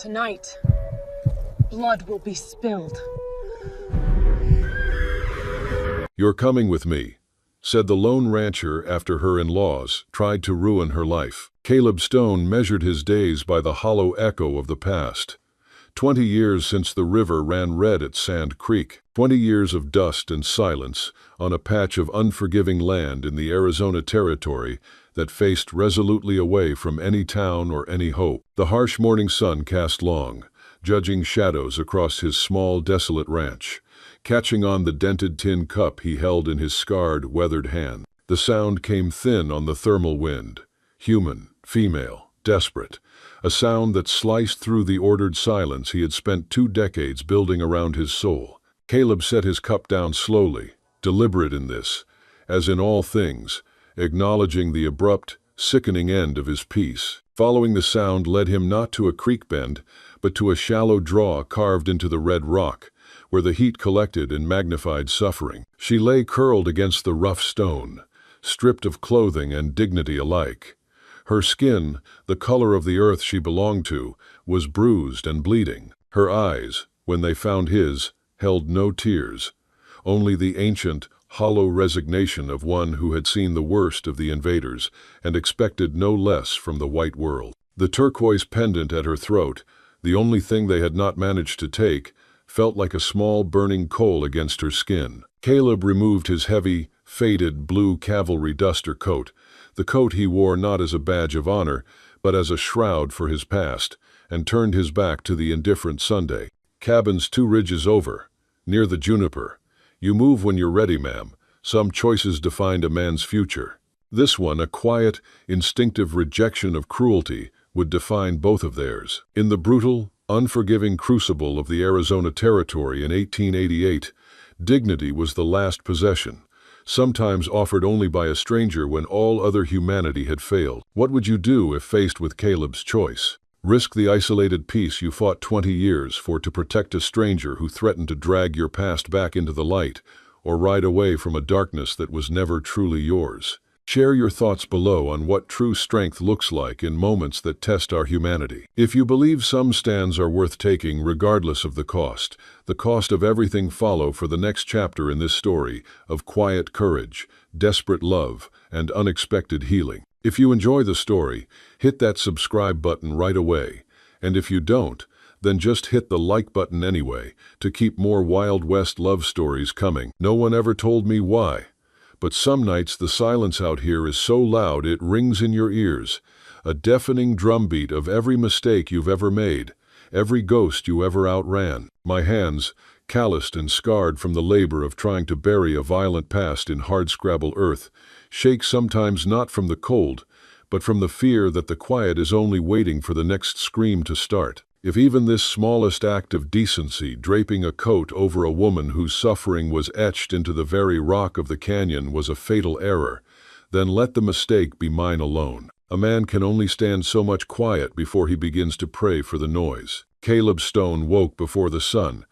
Tonight, blood will be spilled. "You're coming with me," said the lone rancher after her in-laws tried to ruin her life. Caleb Stone measured his days by the hollow echo of the past. 20 years since the river ran red at Sand Creek. 20 years of dust and silence on a patch of unforgiving land in the Arizona Territory that faced resolutely away from any town or any hope. The harsh morning sun cast long, judging shadows across his small, desolate ranch, catching on the dented tin cup he held in his scarred, weathered hand. The sound came thin on the thermal wind, human, female, desperate, a sound that sliced through the ordered silence he had spent 2 decades building around his soul. Caleb set his cup down slowly, deliberate in this, as in all things, acknowledging the abrupt, sickening end of his peace. Following the sound led him not to a creek bend, but to a shallow draw carved into the red rock, where the heat collected in magnified suffering. She lay curled against the rough stone, stripped of clothing and dignity alike. Her skin, the color of the earth she belonged to, was bruised and bleeding. Her eyes, when they found his, held no tears, only the ancient, hollow resignation of one who had seen the worst of the invaders and expected no less from the white world. The turquoise pendant at her throat, the only thing they had not managed to take, felt like a small burning coal against her skin. Caleb removed his heavy, faded blue cavalry duster coat, the coat he wore not as a badge of honor, but as a shroud for his past, and turned his back to the indifferent Sunday. "Cabin's 2 ridges over, near the juniper. You move when you're ready, ma'am. Some choices defined a man's future." This one, a quiet, instinctive rejection of cruelty, would define both of theirs. In the brutal, unforgiving crucible of the Arizona Territory in 1888, dignity was the last possession, sometimes offered only by a stranger when all other humanity had failed. What would you do if faced with Caleb's choice? Risk the isolated peace you fought 20 years for to protect a stranger who threatened to drag your past back into the light, or ride away from a darkness that was never truly yours? Share your thoughts below on what true strength looks like in moments that test our humanity. If you believe some stands are worth taking regardless of the cost of everything follow for the next chapter in this story of quiet courage, desperate love, and unexpected healing. If you enjoy the story, hit that subscribe button right away, and if you don't, then just hit the like button anyway to keep more Wild West love stories coming. No one ever told me why, but some nights the silence out here is so loud it rings in your ears, a deafening drumbeat of every mistake you've ever made, every ghost you ever outran. My hands, calloused and scarred from the labor of trying to bury a violent past in hardscrabble earth, shake sometimes not from the cold, but from the fear that the quiet is only waiting for the next scream to start. If even this smallest act of decency, draping a coat over a woman whose suffering was etched into the very rock of the canyon, was a fatal error, then let the mistake be mine alone. A man can only stand so much quiet before he begins to pray for the noise. Caleb Stone woke before the sun,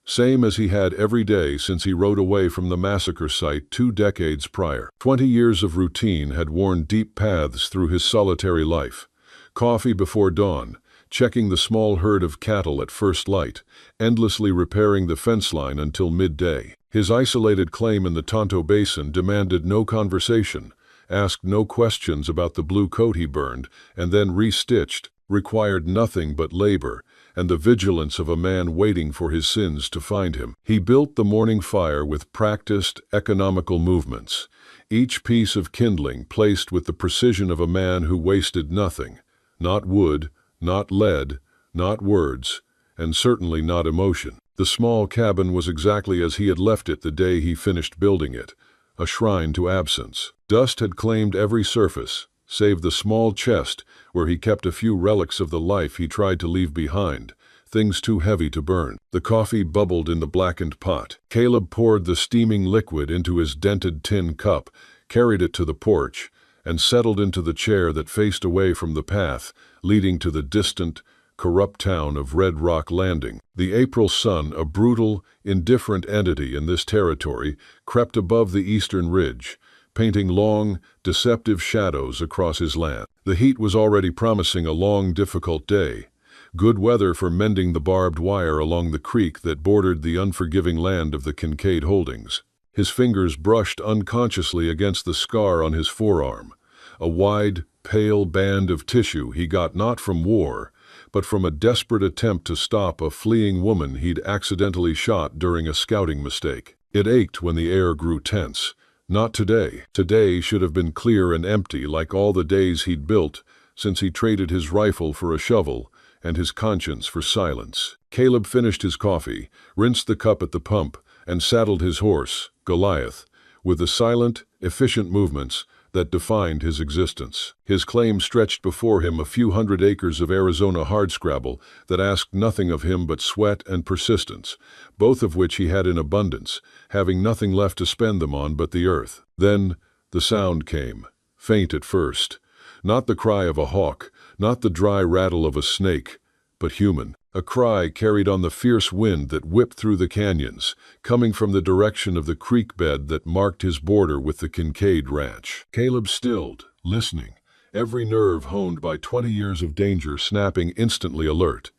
same as he had every day since he rode away from the massacre site 2 decades prior. 20 years of routine had worn deep paths through his solitary life. Coffee before dawn, checking the small herd of cattle at first light, endlessly repairing the fence line until midday. His isolated claim in the Tonto Basin demanded no conversation, asked no questions about the blue coat he burned and then restitched, required nothing but labor and the vigilance of a man waiting for his sins to find him. He built the morning fire with practiced, economical movements, each piece of kindling placed with the precision of a man who wasted nothing, not wood, not lead, not words, and certainly not emotion. The small cabin was exactly as he had left it the day he finished building it, a shrine to absence. Dust had claimed every surface, save the small chest where he kept a few relics of the life he tried to leave behind, things too heavy to burn. The coffee bubbled in the blackened pot. Caleb poured the steaming liquid into his dented tin cup, carried it to the porch, and settled into the chair that faced away from the path leading to the distant, corrupt town of Red Rock Landing. The April sun, a brutal, indifferent entity in this territory, crept above the eastern ridge, painting long, deceptive shadows across his land. The heat was already promising a long, difficult day, Good weather for mending the barbed wire along the creek that bordered the unforgiving land of the Kincaid holdings. His fingers brushed unconsciously against the scar on his forearm, a wide, pale band of tissue he got not from war, but from a desperate attempt to stop a fleeing woman he'd accidentally shot during a scouting mistake. It ached when the air grew tense. Not today. Today should have been clear and empty like all the days he'd built since he traded his rifle for a shovel and his conscience for silence. Caleb finished his coffee, rinsed the cup at the pump, and saddled his horse, Goliath, with the silent, efficient movements that defined his existence. His claim stretched before him a few hundred acres of Arizona hardscrabble that asked nothing of him but sweat and persistence, both of which he had in abundance, having nothing left to spend them on but the earth. Then the sound came, faint at first. Not the cry of a hawk, not the dry rattle of a snake, but human. A cry carried on the fierce wind that whipped through the canyons, coming from the direction of the creek bed that marked his border with the Kincaid ranch. Caleb stilled, listening, every nerve honed by 20 years of danger snapping instantly alert.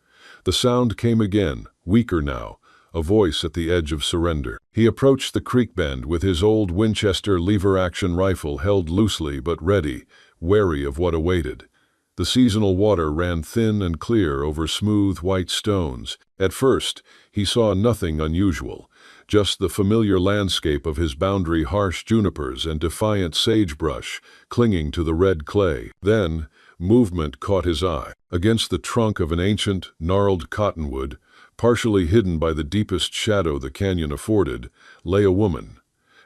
The sound came again, weaker now, a voice at the edge of surrender. He approached the creek bend with his old Winchester lever-action rifle held loosely but ready, wary of what awaited. The seasonal water ran thin and clear over smooth white stones. At first, he saw nothing unusual, just the familiar landscape of his boundary harsh junipers and defiant sagebrush clinging to the red clay. Then, movement caught his eye. Against the trunk of an ancient, gnarled cottonwood, partially hidden by the deepest shadow the canyon afforded, lay a woman.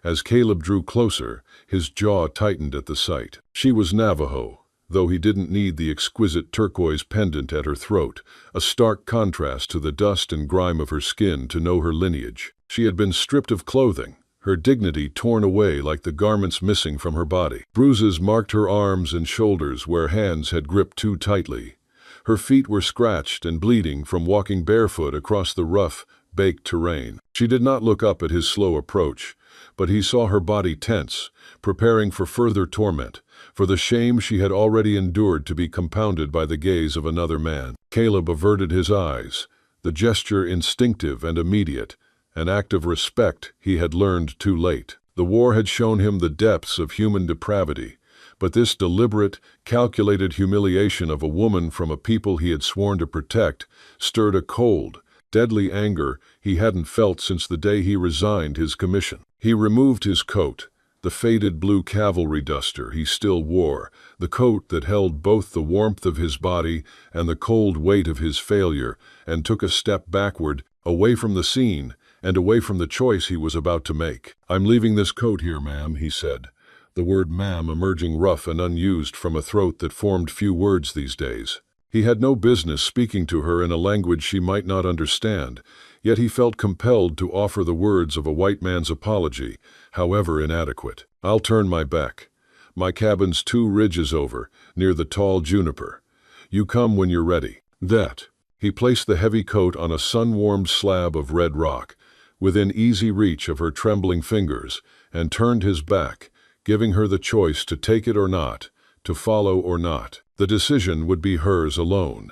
As Caleb drew closer, his jaw tightened at the sight. She was Navajo, though he didn't need the exquisite turquoise pendant at her throat, a stark contrast to the dust and grime of her skin to know her lineage. She had been stripped of clothing, her dignity torn away like the garments missing from her body. Bruises marked her arms and shoulders where hands had gripped too tightly. Her feet were scratched and bleeding from walking barefoot across the rough, baked terrain. She did not look up at his slow approach, but he saw her body tense, preparing for further torment, for the shame she had already endured to be compounded by the gaze of another man. Caleb averted his eyes, the gesture instinctive and immediate, an act of respect he had learned too late. The war had shown him the depths of human depravity, but this deliberate, calculated humiliation of a woman from a people he had sworn to protect stirred a cold, deadly anger he hadn't felt since the day he resigned his commission. He removed his coat, the faded blue cavalry duster he still wore, the coat that held both the warmth of his body and the cold weight of his failure, and took a step backward, away from the scene, and away from the choice he was about to make. "I'm leaving this coat here, ma'am," he said, the word ma'am emerging rough and unused from a throat that formed few words these days. He had no business speaking to her in a language she might not understand, yet he felt compelled to offer the words of a white man's apology, however inadequate. "I'll turn my back. My cabin's 2 ridges over, near the tall juniper. You come when you're ready." That. He placed the heavy coat on a sun-warmed slab of red rock, within easy reach of her trembling fingers, and turned his back, giving her the choice to take it or not, to follow or not. The decision would be hers alone.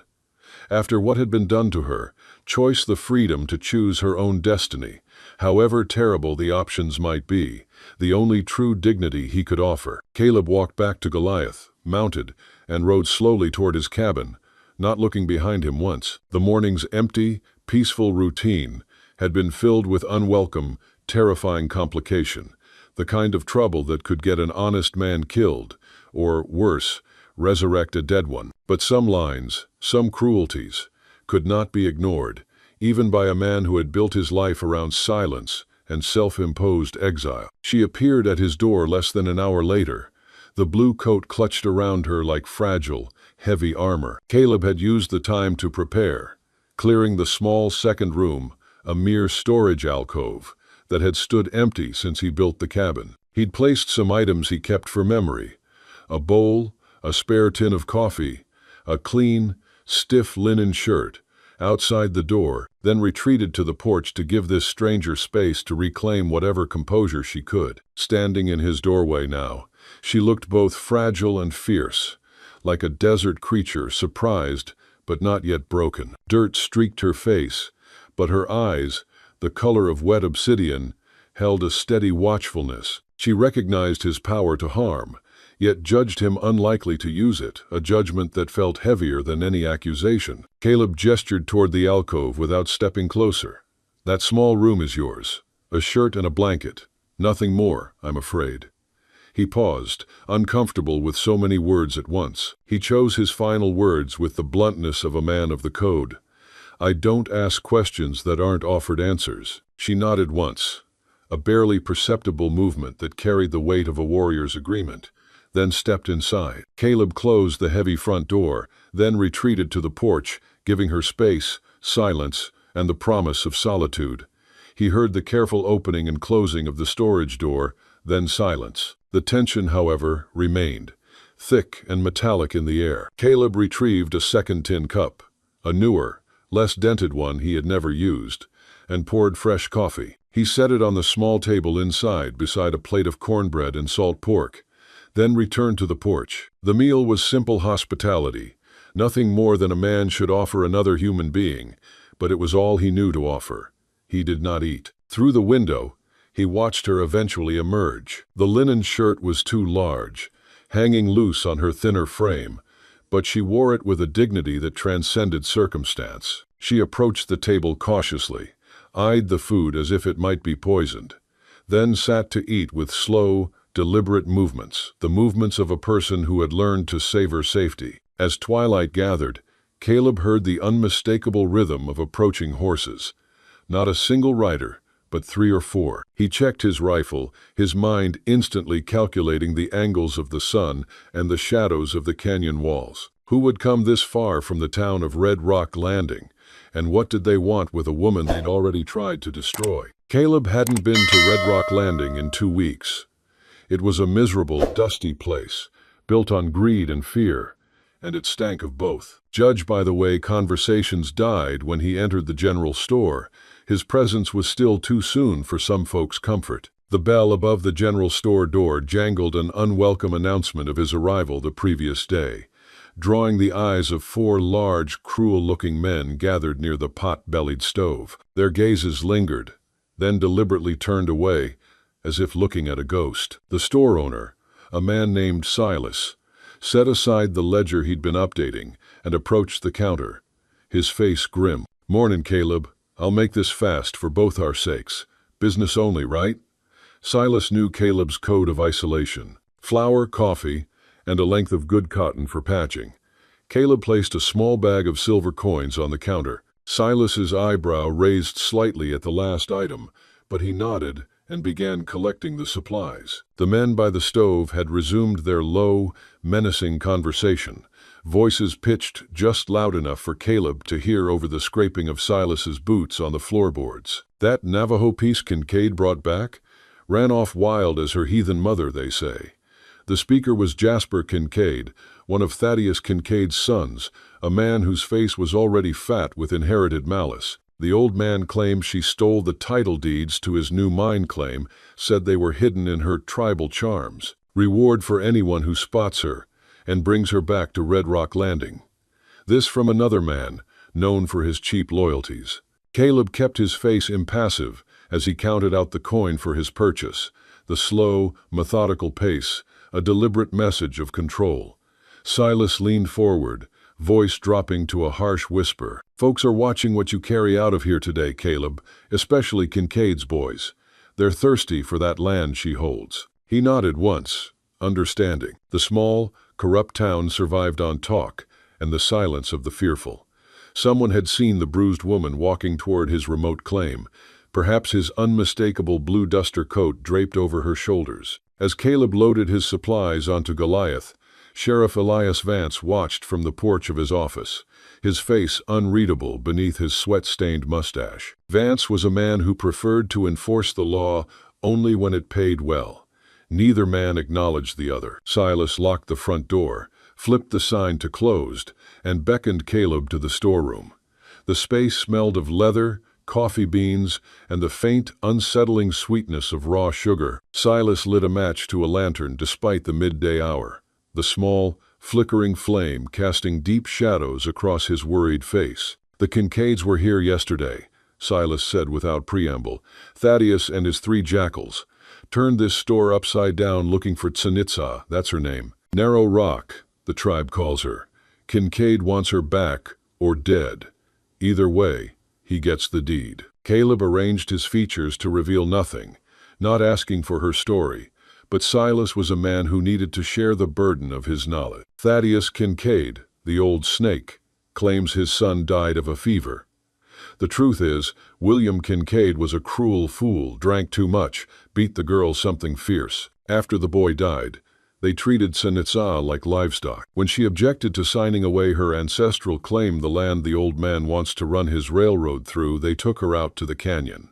After what had been done to her, choice the freedom to choose her own destiny, however terrible the options might be, the only true dignity he could offer. Caleb walked back to Goliath, mounted, and rode slowly toward his cabin, not looking behind him once. The morning's empty, peaceful routine had been filled with unwelcome, terrifying complication, the kind of trouble that could get an honest man killed, or, worse, resurrect a dead one. But some lines, some cruelties, could not be ignored, even by a man who had built his life around silence and self-imposed exile. She appeared at his door less than an hour later, the blue coat clutched around her like fragile, heavy armor. Caleb had used the time to prepare, clearing the small second room, a mere storage alcove, that had stood empty since he built the cabin. He'd placed some items he kept for memory, a bowl, a spare tin of coffee, a clean, stiff linen shirt, outside the door, then retreated to the porch to give this stranger space to reclaim whatever composure she could. Standing in his doorway now, she looked both fragile and fierce, like a desert creature surprised but not yet broken. Dirt streaked her face, but her eyes, the color of wet obsidian, held a steady watchfulness. She recognized his power to harm, yet judged him unlikely to use it, a judgment that felt heavier than any accusation. Caleb gestured toward the alcove without stepping closer. "That small room is yours. A shirt and a blanket. Nothing more, I'm afraid." He paused, uncomfortable with so many words at once. He chose his final words with the bluntness of a man of the code. "I don't ask questions that aren't offered answers." She nodded once, a barely perceptible movement that carried the weight of a warrior's agreement, then stepped inside. Caleb closed the heavy front door, then retreated to the porch, giving her space, silence, and the promise of solitude. He heard the careful opening and closing of the storage door, then silence. The tension, however, remained, thick and metallic in the air. Caleb retrieved a second tin cup, a newer, less dented one he had never used, and poured fresh coffee. He set it on the small table inside beside a plate of cornbread and salt pork, then returned to the porch. The meal was simple hospitality, nothing more than a man should offer another human being, but it was all he knew to offer. He did not eat. Through the window, he watched her eventually emerge. The linen shirt was too large, hanging loose on her thinner frame, but she wore it with a dignity that transcended circumstance. She approached the table cautiously, eyed the food as if it might be poisoned, then sat to eat with slow, deliberate movements, the movements of a person who had learned to savor safety. As twilight gathered, Caleb heard the unmistakable rhythm of approaching horses. Not a single rider, but 3 or 4. He checked his rifle, his mind instantly calculating the angles of the sun and the shadows of the canyon walls. Who would come this far from the town of Red Rock Landing, and what did they want with a woman they'd already tried to destroy? Caleb hadn't been to Red Rock Landing in 2 weeks. It was a miserable, dusty place, built on greed and fear, and it stank of both. Judged by the way conversations died when he entered the general store, his presence was still too soon for some folks' comfort. The bell above the general store door jangled an unwelcome announcement of his arrival the previous day, drawing the eyes of 4 large, cruel-looking men gathered near the pot-bellied stove. Their gazes lingered, then deliberately turned away, as if looking at a ghost. The store owner, a man named Silas, set aside the ledger he'd been updating and approached the counter, his face grim. "Mornin', Caleb. I'll make this fast for both our sakes. Business only, right?" Silas knew Caleb's code of isolation. Flour, coffee, and a length of good cotton for patching. Caleb placed a small bag of silver coins on the counter. Silas's eyebrow raised slightly at the last item, but he nodded and began collecting the supplies. The men by the stove had resumed their low, menacing conversation, voices pitched just loud enough for Caleb to hear over the scraping of Silas's boots on the floorboards. "That Navajo piece Kincaid brought back ran off wild as her heathen mother, they say." The speaker was Jasper Kincaid, one of Thaddeus Kincaid's sons, a man whose face was already fat with inherited malice. The old man claimed she stole the title deeds to his new mine claim, said they were hidden in her tribal charms. Reward for anyone who spots her and brings her back to Red Rock Landing. This from another man, known for his cheap loyalties. Caleb kept his face impassive as he counted out the coin for his purchase, the slow, methodical pace, a deliberate message of control. Silas leaned forward, voice dropping to a harsh whisper. "Folks are watching what you carry out of here today, Caleb, especially Kincaid's boys. They're thirsty for that land she holds." He nodded once, understanding. The small, corrupt town survived on talk and the silence of the fearful. Someone had seen the bruised woman walking toward his remote claim, perhaps his unmistakable blue duster coat draped over her shoulders. As Caleb loaded his supplies onto Goliath, Sheriff Elias Vance watched from the porch of his office, his face unreadable beneath his sweat-stained mustache. Vance was a man who preferred to enforce the law only when it paid well. Neither man acknowledged the other. Silas locked the front door, flipped the sign to closed, and beckoned Caleb to the storeroom. The space smelled of leather, coffee beans, and the faint, unsettling sweetness of raw sugar. Silas lit a match to a lantern despite the midday hour. The small, flickering flame casting deep shadows across his worried face. "The Kincaids were here yesterday," Silas said without preamble. "Thaddeus and his 3 jackals turned this store upside down looking for Tsanitsa, that's her name. Narrow Rock, the tribe calls her. Kincaid wants her back or dead. Either way, he gets the deed." Caleb arranged his features to reveal nothing, not asking for her story, but Silas was a man who needed to share the burden of his knowledge. "Thaddeus Kincaid, the old snake, claims his son died of a fever. The truth is, William Kincaid was a cruel fool, drank too much, beat the girl something fierce. After the boy died, they treated Tsanitsa like livestock. When she objected to signing away her ancestral claim, the land the old man wants to run his railroad through, they took her out to the canyon."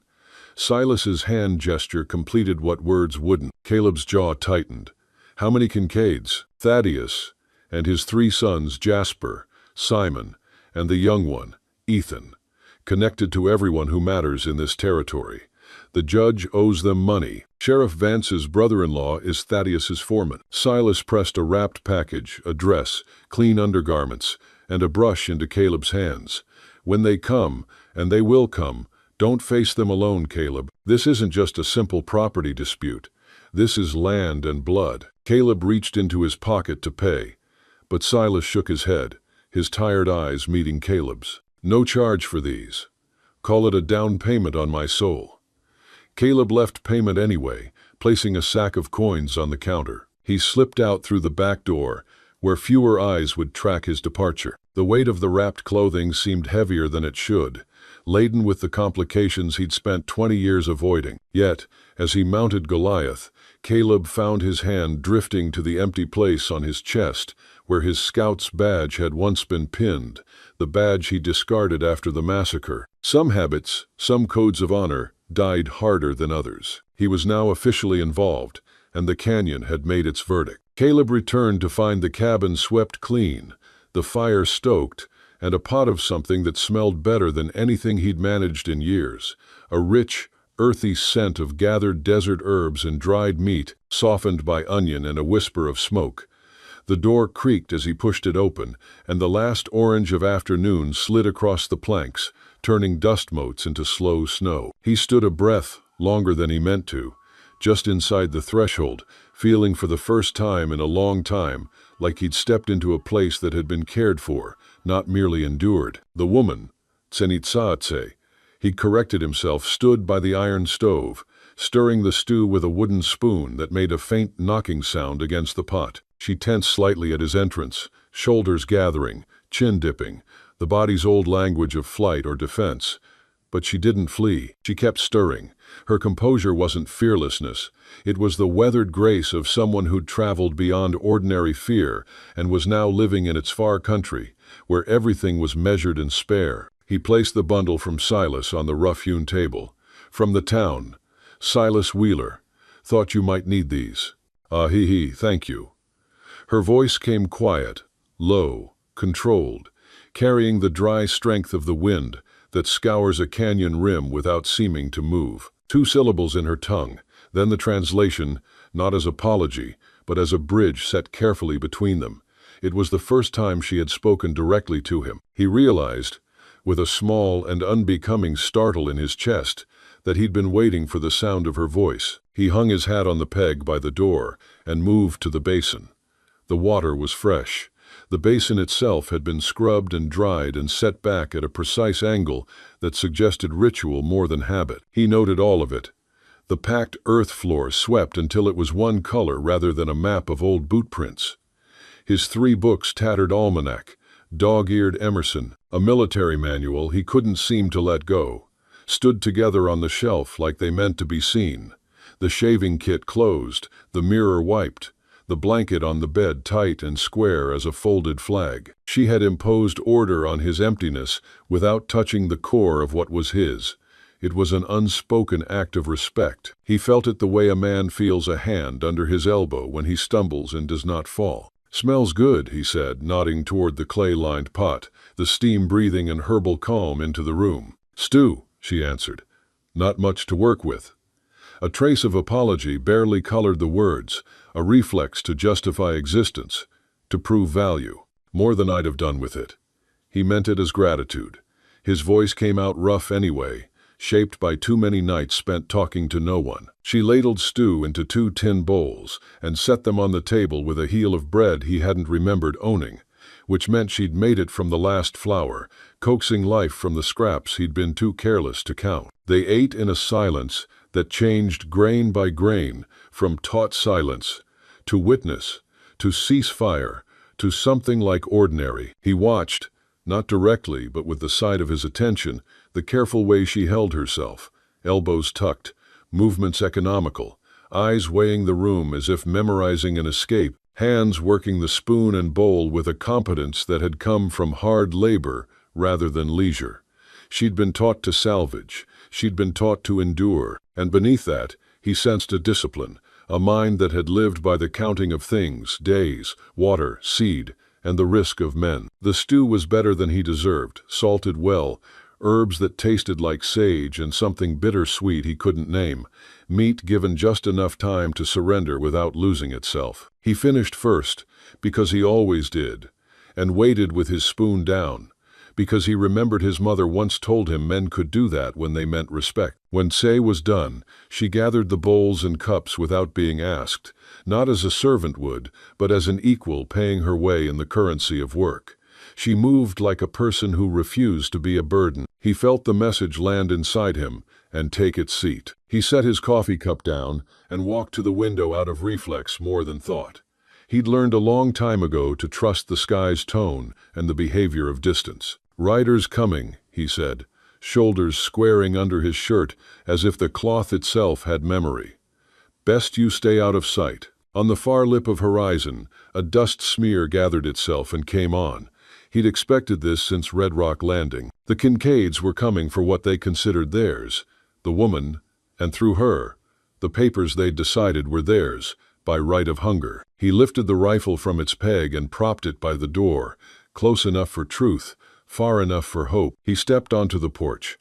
Silas's hand gesture completed what words wouldn't. Caleb's jaw tightened. "How many Kincaids?" "Thaddeus, and his 3 sons, Jasper, Simon, and the young one, Ethan, connected to everyone who matters in this territory. The judge owes them money. Sheriff Vance's brother-in-law is Thaddeus's foreman." Silas pressed a wrapped package, a dress, clean undergarments, and a brush into Caleb's hands. "When they come, and they will come, don't face them alone, Caleb. This isn't just a simple property dispute. This is land and blood." Caleb reached into his pocket to pay, but Silas shook his head, his tired eyes meeting Caleb's. "No charge for these. Call it a down payment on my soul." Caleb left payment anyway, placing a sack of coins on the counter. He slipped out through the back door, where fewer eyes would track his departure. The weight of the wrapped clothing seemed heavier than it should, laden with the complications he'd spent 20 years avoiding. Yet, as he mounted Goliath, Caleb found his hand drifting to the empty place on his chest, where his scout's badge had once been pinned, the badge he discarded after the massacre. Some habits, some codes of honor, died harder than others. He was now officially involved, and the canyon had made its verdict. Caleb returned to find the cabin swept clean, the fire stoked, and a pot of something that smelled better than anything he'd managed in years, a rich, earthy scent of gathered desert herbs and dried meat, softened by onion and a whisper of smoke. The door creaked as he pushed it open, and the last orange of afternoon slid across the planks, turning dust motes into slow snow. He stood a breath, longer than he meant to, just inside the threshold, feeling for the first time in a long time like he'd stepped into a place that had been cared for, not merely endured. The woman, Tsenitsaatse, he corrected himself, stood by the iron stove, stirring the stew with a wooden spoon that made a faint knocking sound against the pot. She tensed slightly at his entrance, shoulders gathering, chin dipping, the body's old language of flight or defense. But she didn't flee. She kept stirring. Her composure wasn't fearlessness. It was the weathered grace of someone who'd traveled beyond ordinary fear and was now living in its far country, where everything was measured and spare. He placed the bundle from Silas on the rough-hewn table. "From the town. Silas Wheeler. Thought you might need these." Thank you." Her voice came quiet, low, controlled, carrying the dry strength of the wind that scours a canyon rim without seeming to move. 2 syllables in her tongue, then the translation, not as apology, but as a bridge set carefully between them. It was the first time she had spoken directly to him. He realized, with a small and unbecoming startle in his chest, that he'd been waiting for the sound of her voice. He hung his hat on the peg by the door and moved to the basin. The water was fresh. The basin itself had been scrubbed and dried and set back at a precise angle that suggested ritual more than habit. He noted all of it. The packed earth floor swept until it was one color rather than a map of old boot prints. His 3 books, tattered almanac, dog-eared Emerson, a military manual he couldn't seem to let go, stood together on the shelf like they meant to be seen. The shaving kit closed, the mirror wiped, the blanket on the bed tight and square as a folded flag. She had imposed order on his emptiness without touching the core of what was his. It was an unspoken act of respect. He felt it the way a man feels a hand under his elbow when he stumbles and does not fall. "Smells good," he said, nodding toward the clay-lined pot, the steam breathing an herbal calm into the room. "Stew," she answered. "Not much to work with." A trace of apology barely colored the words, a reflex to justify existence, to prove value. More than I'd have done with it. He meant it as gratitude. His voice came out rough anyway, shaped by too many nights spent talking to no one. She ladled stew into 2 tin bowls and set them on the table with a heel of bread he hadn't remembered owning, which meant she'd made it from the last flour, coaxing life from the scraps he'd been too careless to count. They ate in a silence that changed grain by grain, from taut silence to witness, to ceasefire, to something like ordinary. He watched, not directly but with the side of his attention, the careful way she held herself, elbows tucked, movements economical, eyes weighing the room as if memorizing an escape, hands working the spoon and bowl with a competence that had come from hard labor rather than leisure. She'd been taught to salvage, she'd been taught to endure, and beneath that, he sensed a discipline, a mind that had lived by the counting of things, days, water, seed, and the risk of men. The stew was better than he deserved, salted well, herbs that tasted like sage and something bittersweet he couldn't name, meat given just enough time to surrender without losing itself. He finished first, because he always did, and waited with his spoon down, because he remembered his mother once told him men could do that when they meant respect. When Say was done, she gathered the bowls and cups without being asked, not as a servant would, but as an equal paying her way in the currency of work. She moved like a person who refused to be a burden. He felt the message land inside him and take its seat. He set his coffee cup down and walked to the window out of reflex more than thought. He'd learned a long time ago to trust the sky's tone and the behavior of distance. "Riders coming," he said, shoulders squaring under his shirt as if the cloth itself had memory. "Best you stay out of sight." On the far lip of horizon, a dust smear gathered itself and came on. He'd expected this since Red Rock Landing. The Kincaids were coming for what they considered theirs, the woman, and through her, the papers they'd decided were theirs, by right of hunger. He lifted the rifle from its peg and propped it by the door, close enough for truth, far enough for hope. He stepped onto the porch.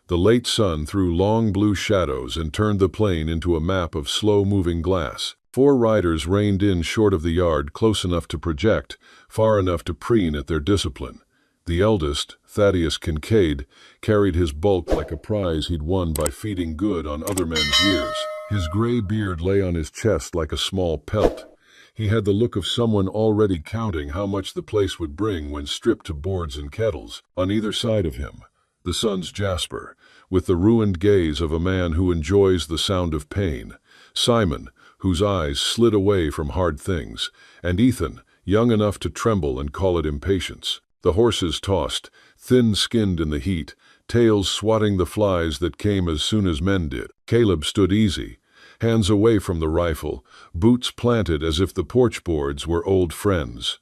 The late sun threw long blue shadows and turned the plain into a map of slow-moving glass. 4 riders reined in short of the yard, close enough to project, far enough to preen at their discipline. The eldest, Thaddeus Kincaid, carried his bulk like a prize he'd won by feeding good on other men's years. His gray beard lay on his chest like a small pelt. He had the look of someone already counting how much the place would bring when stripped to boards and kettles. On either side of him, the son's Jasper, with the ruined gaze of a man who enjoys the sound of pain. Simon, whose eyes slid away from hard things, and Ethan, young enough to tremble and call it impatience. The horses tossed, thin-skinned in the heat, tails swatting the flies that came as soon as men did. Caleb stood easy, hands away from the rifle, boots planted as if the porch boards were old friends.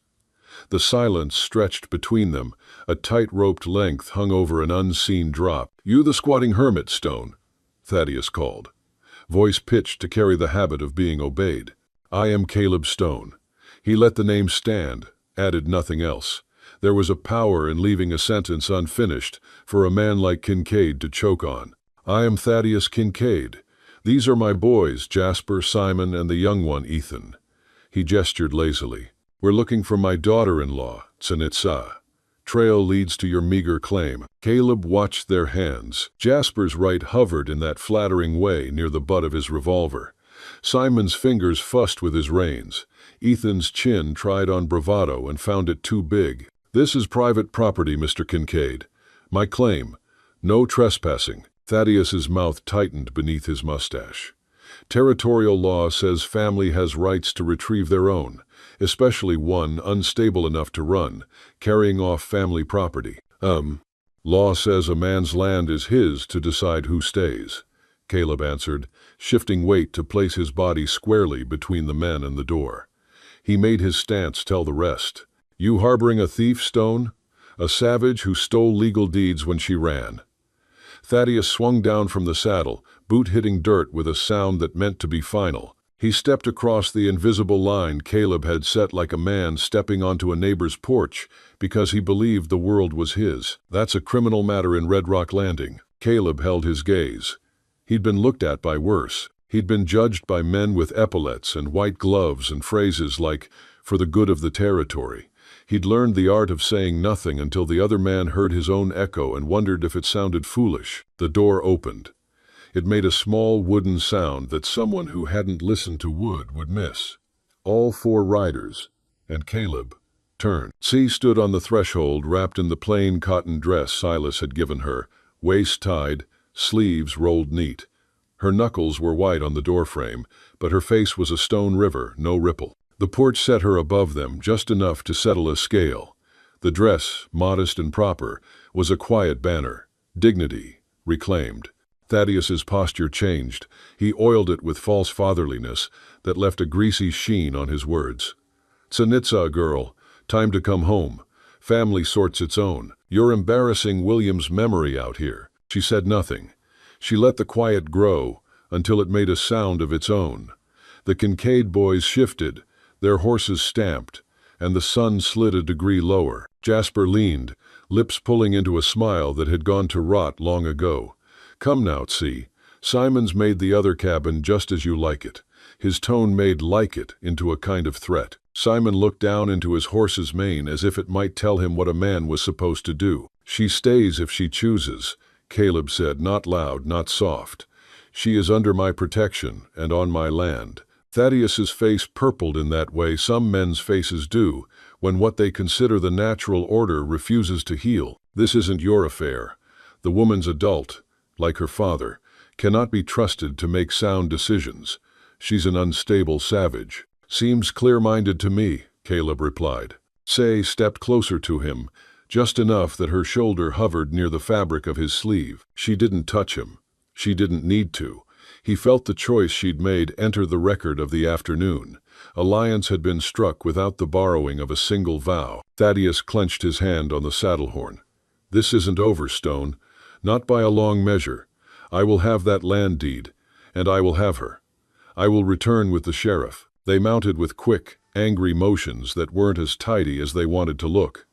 The silence stretched between them, a tight-roped length hung over an unseen drop. "You the squatting hermit, Stone," Thaddeus called, voice pitched to carry the habit of being obeyed. "I am Caleb Stone." He let the name stand, added nothing else. There was a power in leaving a sentence unfinished for a man like Kincaid to choke on. "I am Thaddeus Kincaid. These are my boys, Jasper, Simon, and the young one, Ethan." He gestured lazily. "We're looking for my daughter-in-law, Tsanitsa. Trail leads to your meager claim." Caleb watched their hands. Jasper's right hovered in that flattering way near the butt of his revolver. Simon's fingers fussed with his reins. Ethan's chin tried on bravado and found it too big. "This is private property, Mr. Kincaid. My claim. No trespassing." Thaddeus's mouth tightened beneath his mustache. "Territorial law says family has rights to retrieve their own, especially one unstable enough to run, carrying off family property." Law says a man's land is his to decide who stays," Caleb answered, shifting weight to place his body squarely between the men and the door. He made his stance tell the rest. "You harboring a thief, Stone? A savage who stole legal deeds when she ran?" Thaddeus swung down from the saddle, boot hitting dirt with a sound that meant to be final. He stepped across the invisible line Caleb had set like a man stepping onto a neighbor's porch because he believed the world was his. "That's a criminal matter in Red Rock Landing." Caleb held his gaze. He'd been looked at by worse. He'd been judged by men with epaulets and white gloves and phrases like, for the good of the territory. He'd learned the art of saying nothing until the other man heard his own echo and wondered if it sounded foolish. The door opened. It made a small wooden sound that someone who hadn't listened to wood would miss. All 4 riders, and Caleb, turned. C stood on the threshold, wrapped in the plain cotton dress Silas had given her, waist tied, sleeves rolled neat. Her knuckles were white on the doorframe, but her face was a stone river, no ripple. The porch set her above them, just enough to settle a scale. The dress, modest and proper, was a quiet banner. Dignity, reclaimed. Thaddeus's posture changed. He oiled it with false fatherliness that left a greasy sheen on his words. "Tsanitsa, girl. Time to come home. Family sorts its own. You're embarrassing William's memory out here." She said nothing. She let the quiet grow until it made a sound of its own. The Kincaid boys shifted, their horses stamped, and the sun slid a degree lower. Jasper leaned, lips pulling into a smile that had gone to rot long ago. "Come now, see. Simon's made the other cabin just as you like it." His tone made "like it" into a kind of threat. Simon looked down into his horse's mane as if it might tell him what a man was supposed to do. "She stays if she chooses," Caleb said, not loud, not soft. "She is under my protection and on my land." Thaddeus's face purpled in that way some men's faces do, when what they consider the natural order refuses to heal. "This isn't your affair. The woman's adult, like her father, cannot be trusted to make sound decisions. She's an unstable savage." "Seems clear-minded to me," Caleb replied. Say stepped closer to him, just enough that her shoulder hovered near the fabric of his sleeve. She didn't touch him. She didn't need to. He felt the choice she'd made enter the record of the afternoon. Alliance had been struck without the borrowing of a single vow. Thaddeus clenched his hand on the saddle horn. "This isn't over, Stone. Not by a long measure. I will have that land deed, and I will have her. I will return with the sheriff." They mounted with quick, angry motions that weren't as tidy as they wanted to look.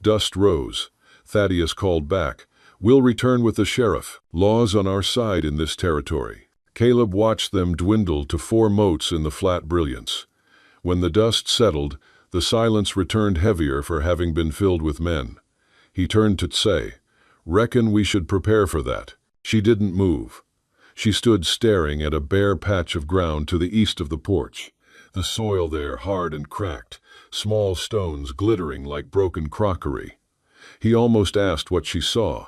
Dust rose. Thaddeus called back, "We'll return with the sheriff. Law's on our side in this territory." Caleb watched them dwindle to 4 motes in the flat brilliance. When the dust settled, the silence returned heavier for having been filled with men. He turned to Tsay. "Reckon we should prepare for that." She didn't move. She stood staring at a bare patch of ground to the east of the porch. The soil there hard and cracked, small stones glittering like broken crockery. He almost asked what she saw.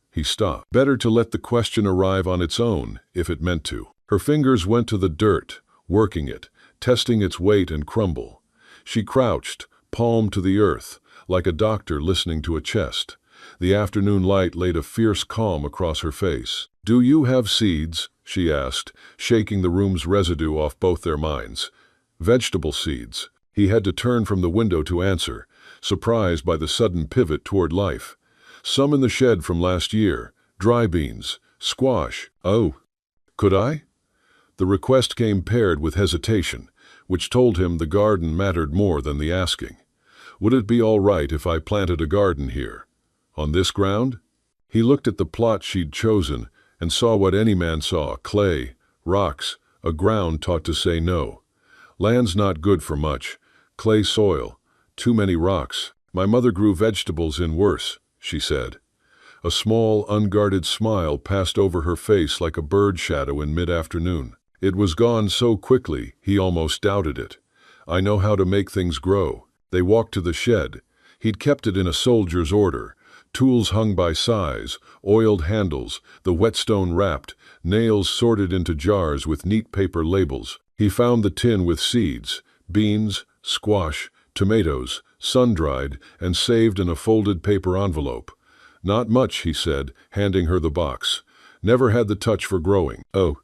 He stopped. Better to let the question arrive on its own, if it meant to. Her fingers went to the dirt, working it, testing its weight and crumble. She crouched, palm to the earth, like a doctor listening to a chest. The afternoon light laid a fierce calm across her face. "Do you have seeds?" she asked, shaking the room's residue off both their minds. "Vegetable seeds." He had to turn from the window to answer, surprised by the sudden pivot toward life. "Some in the shed from last year. Dry beans. Squash." "Oh. Could I?" The request came paired with hesitation, which told him the garden mattered more than the asking. "Would it be all right if I planted a garden here? On this ground?" He looked at the plot she'd chosen and saw what any man saw: clay, rocks, a ground taught to say no. "Land's not good for much. Clay soil. Too many rocks. My mother grew vegetables in worse," she said. A small, unguarded smile passed over her face like a bird shadow in mid-afternoon. It was gone so quickly he almost doubted it. "I know how to make things grow." They walked to the shed. He'd kept it in a soldier's order. Tools hung by size, oiled handles, the whetstone wrapped, nails sorted into jars with neat paper labels. He found the tin with seeds, beans, squash, tomatoes, sun-dried, and saved in a folded paper envelope. "Not much," he said, handing her the box. "Never had the touch for growing." "Oh."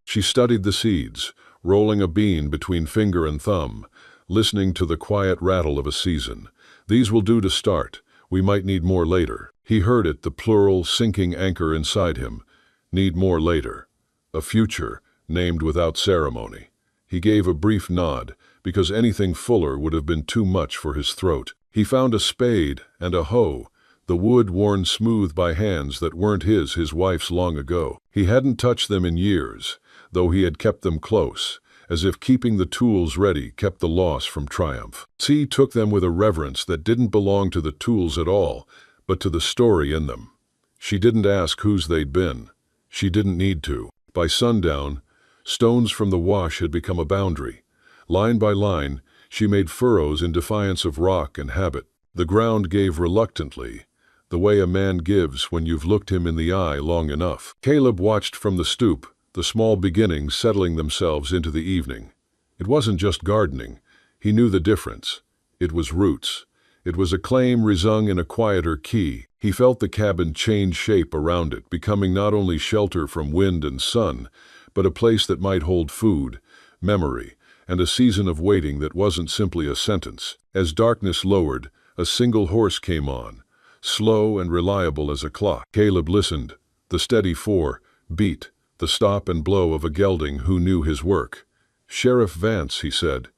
She studied the seeds, rolling a bean between finger and thumb, listening to the quiet rattle of a season. "These will do to start. We might need more later." He heard it, the plural, sinking anchor inside him. Need more later. A future, named without ceremony. He gave a brief nod, because anything fuller would have been too much for his throat. He found a spade and a hoe, the wood worn smooth by hands that weren't his wife's long ago. He hadn't touched them in years, though he had kept them close, as if keeping the tools ready kept the loss from triumph. C took them with a reverence that didn't belong to the tools at all, but to the story in them. She didn't ask whose they'd been. She didn't need to. By sundown, stones from the wash had become a boundary. Line by line, she made furrows in defiance of rock and habit. The ground gave reluctantly, the way a man gives when you've looked him in the eye long enough. Caleb watched from the stoop, the small beginnings settling themselves into the evening. It wasn't just gardening. He knew the difference. It was roots. It was a claim resung in a quieter key. He felt the cabin change shape around it, becoming not only shelter from wind and sun, but a place that might hold food, memory, and a season of waiting that wasn't simply a sentence. As darkness lowered, a single horse came on, slow and reliable as a clock. Caleb listened. The steady four-beat, the stop and blow of a gelding who knew his work. "Sheriff Vance," he said.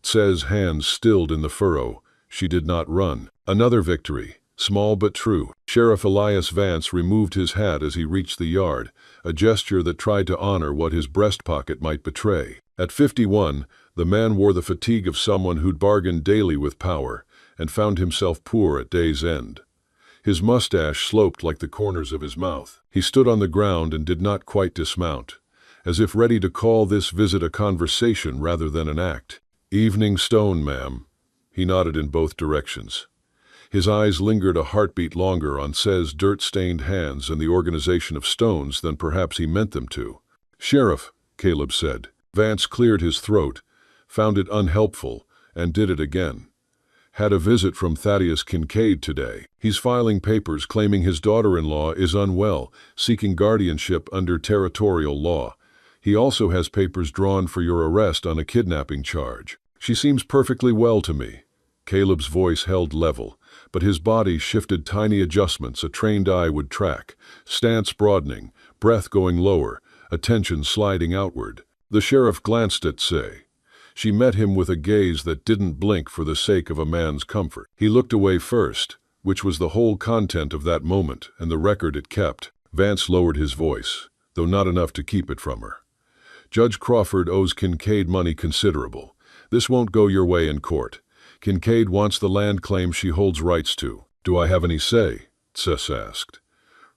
Tse's hands stilled in the furrow. She did not run. Another victory, small but true. Sheriff Elias Vance removed his hat as he reached the yard, a gesture that tried to honor what his breast pocket might betray. At 51, the man wore the fatigue of someone who'd bargained daily with power and found himself poor at day's end. His mustache sloped like the corners of his mouth. He stood on the ground and did not quite dismount, as if ready to call this visit a conversation rather than an act. "Evening stone, ma'am." He nodded in both directions. His eyes lingered a heartbeat longer on Tse's dirt-stained hands and the organization of stones than perhaps he meant them to. "Sheriff," Caleb said. Vance cleared his throat, found it unhelpful, and did it again. "Had a visit from Thaddeus Kincaid today. He's filing papers claiming his daughter-in-law is unwell, seeking guardianship under territorial law. He also has papers drawn for your arrest on a kidnapping charge. She seems perfectly well to me." Caleb's voice held level, but his body shifted tiny adjustments a trained eye would track, stance broadening, breath going lower, attention sliding outward. The sheriff glanced at Tse. She met him with a gaze that didn't blink for the sake of a man's comfort. He looked away first, which was the whole content of that moment and the record it kept. Vance lowered his voice, though not enough to keep it from her. "Judge Crawford owes Kincaid money considerable. This won't go your way in court. Kincaid wants the land claim she holds rights to." "Do I have any say?" Tse asked.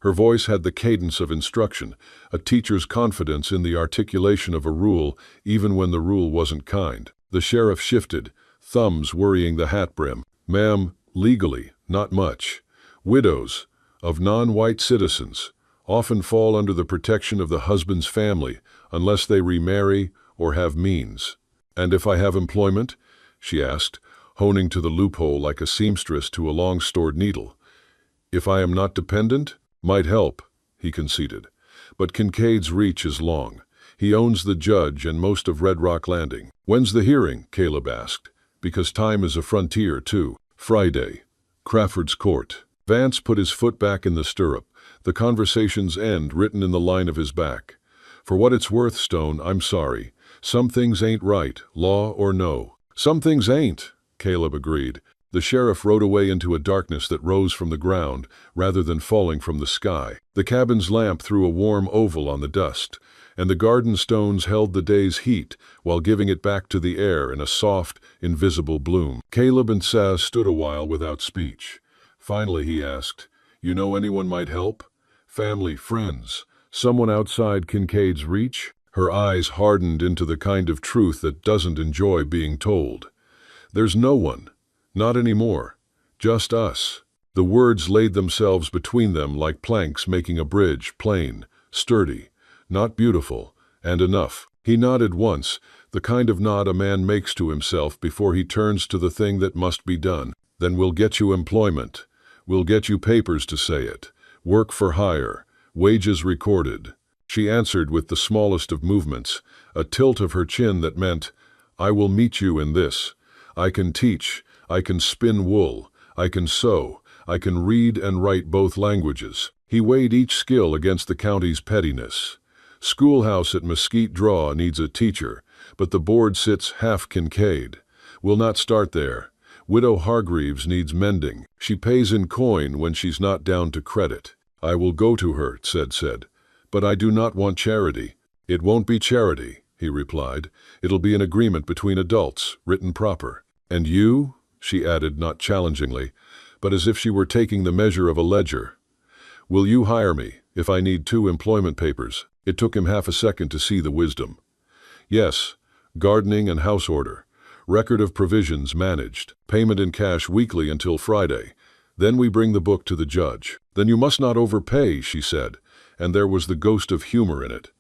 Her voice had the cadence of instruction, a teacher's confidence in the articulation of a rule even when the rule wasn't kind. The sheriff shifted, thumbs worrying the hat brim. "Ma'am, legally, not much. Widows of non-white citizens often fall under the protection of the husband's family unless they remarry or have means." "And if I have employment?" she asked, honing to the loophole like a seamstress to a long-stored needle. "If I am not dependent?" "Might help," he conceded. "But Kincaid's reach is long. He owns the judge and most of Red Rock Landing." "When's the hearing?" Caleb asked. "Because time is a frontier, too." "Friday. Crawford's court." Vance put his foot back in the stirrup, the conversation's end written in the line of his back. "For what it's worth, Stone, I'm sorry. Some things ain't right, law or no." "Some things ain't," Caleb agreed. The sheriff rode away into a darkness that rose from the ground rather than falling from the sky. The cabin's lamp threw a warm oval on the dust, and the garden stones held the day's heat while giving it back to the air in a soft, invisible bloom. Caleb and Tse stood a while without speech. Finally he asked, "You know anyone might help? Family, friends, someone outside Kincaid's reach?" Her eyes hardened into the kind of truth that doesn't enjoy being told. "There's no one. Not anymore. Just us." The words laid themselves between them like planks making a bridge, plain, sturdy, not beautiful, and enough. He nodded once, the kind of nod a man makes to himself before he turns to the thing that must be done. "Then we'll get you employment. We'll get you papers to say it. Work for hire. Wages recorded." She answered with the smallest of movements, a tilt of her chin that meant, "I will meet you in this. I can teach. I can spin wool, I can sew, I can read and write both languages." He weighed each skill against the county's pettiness. "Schoolhouse at Mesquite Draw needs a teacher, but the board sits half Kincaid. We'll not start there. Widow Hargreaves needs mending. She pays in coin when she's not down to credit." "I will go to her," said, "but I do not want charity." "It won't be charity," he replied. "It'll be an agreement between adults, written proper." "And you?" she added, not challengingly, but as if she were taking the measure of a ledger. "Will you hire me if I need 2 employment papers?" It took him half a second to see the wisdom. "Yes, gardening and house order. Record of provisions managed. Payment in cash weekly until Friday. Then we bring the book to the judge." "Then you must not overpay," she said, and there was the ghost of humor in it.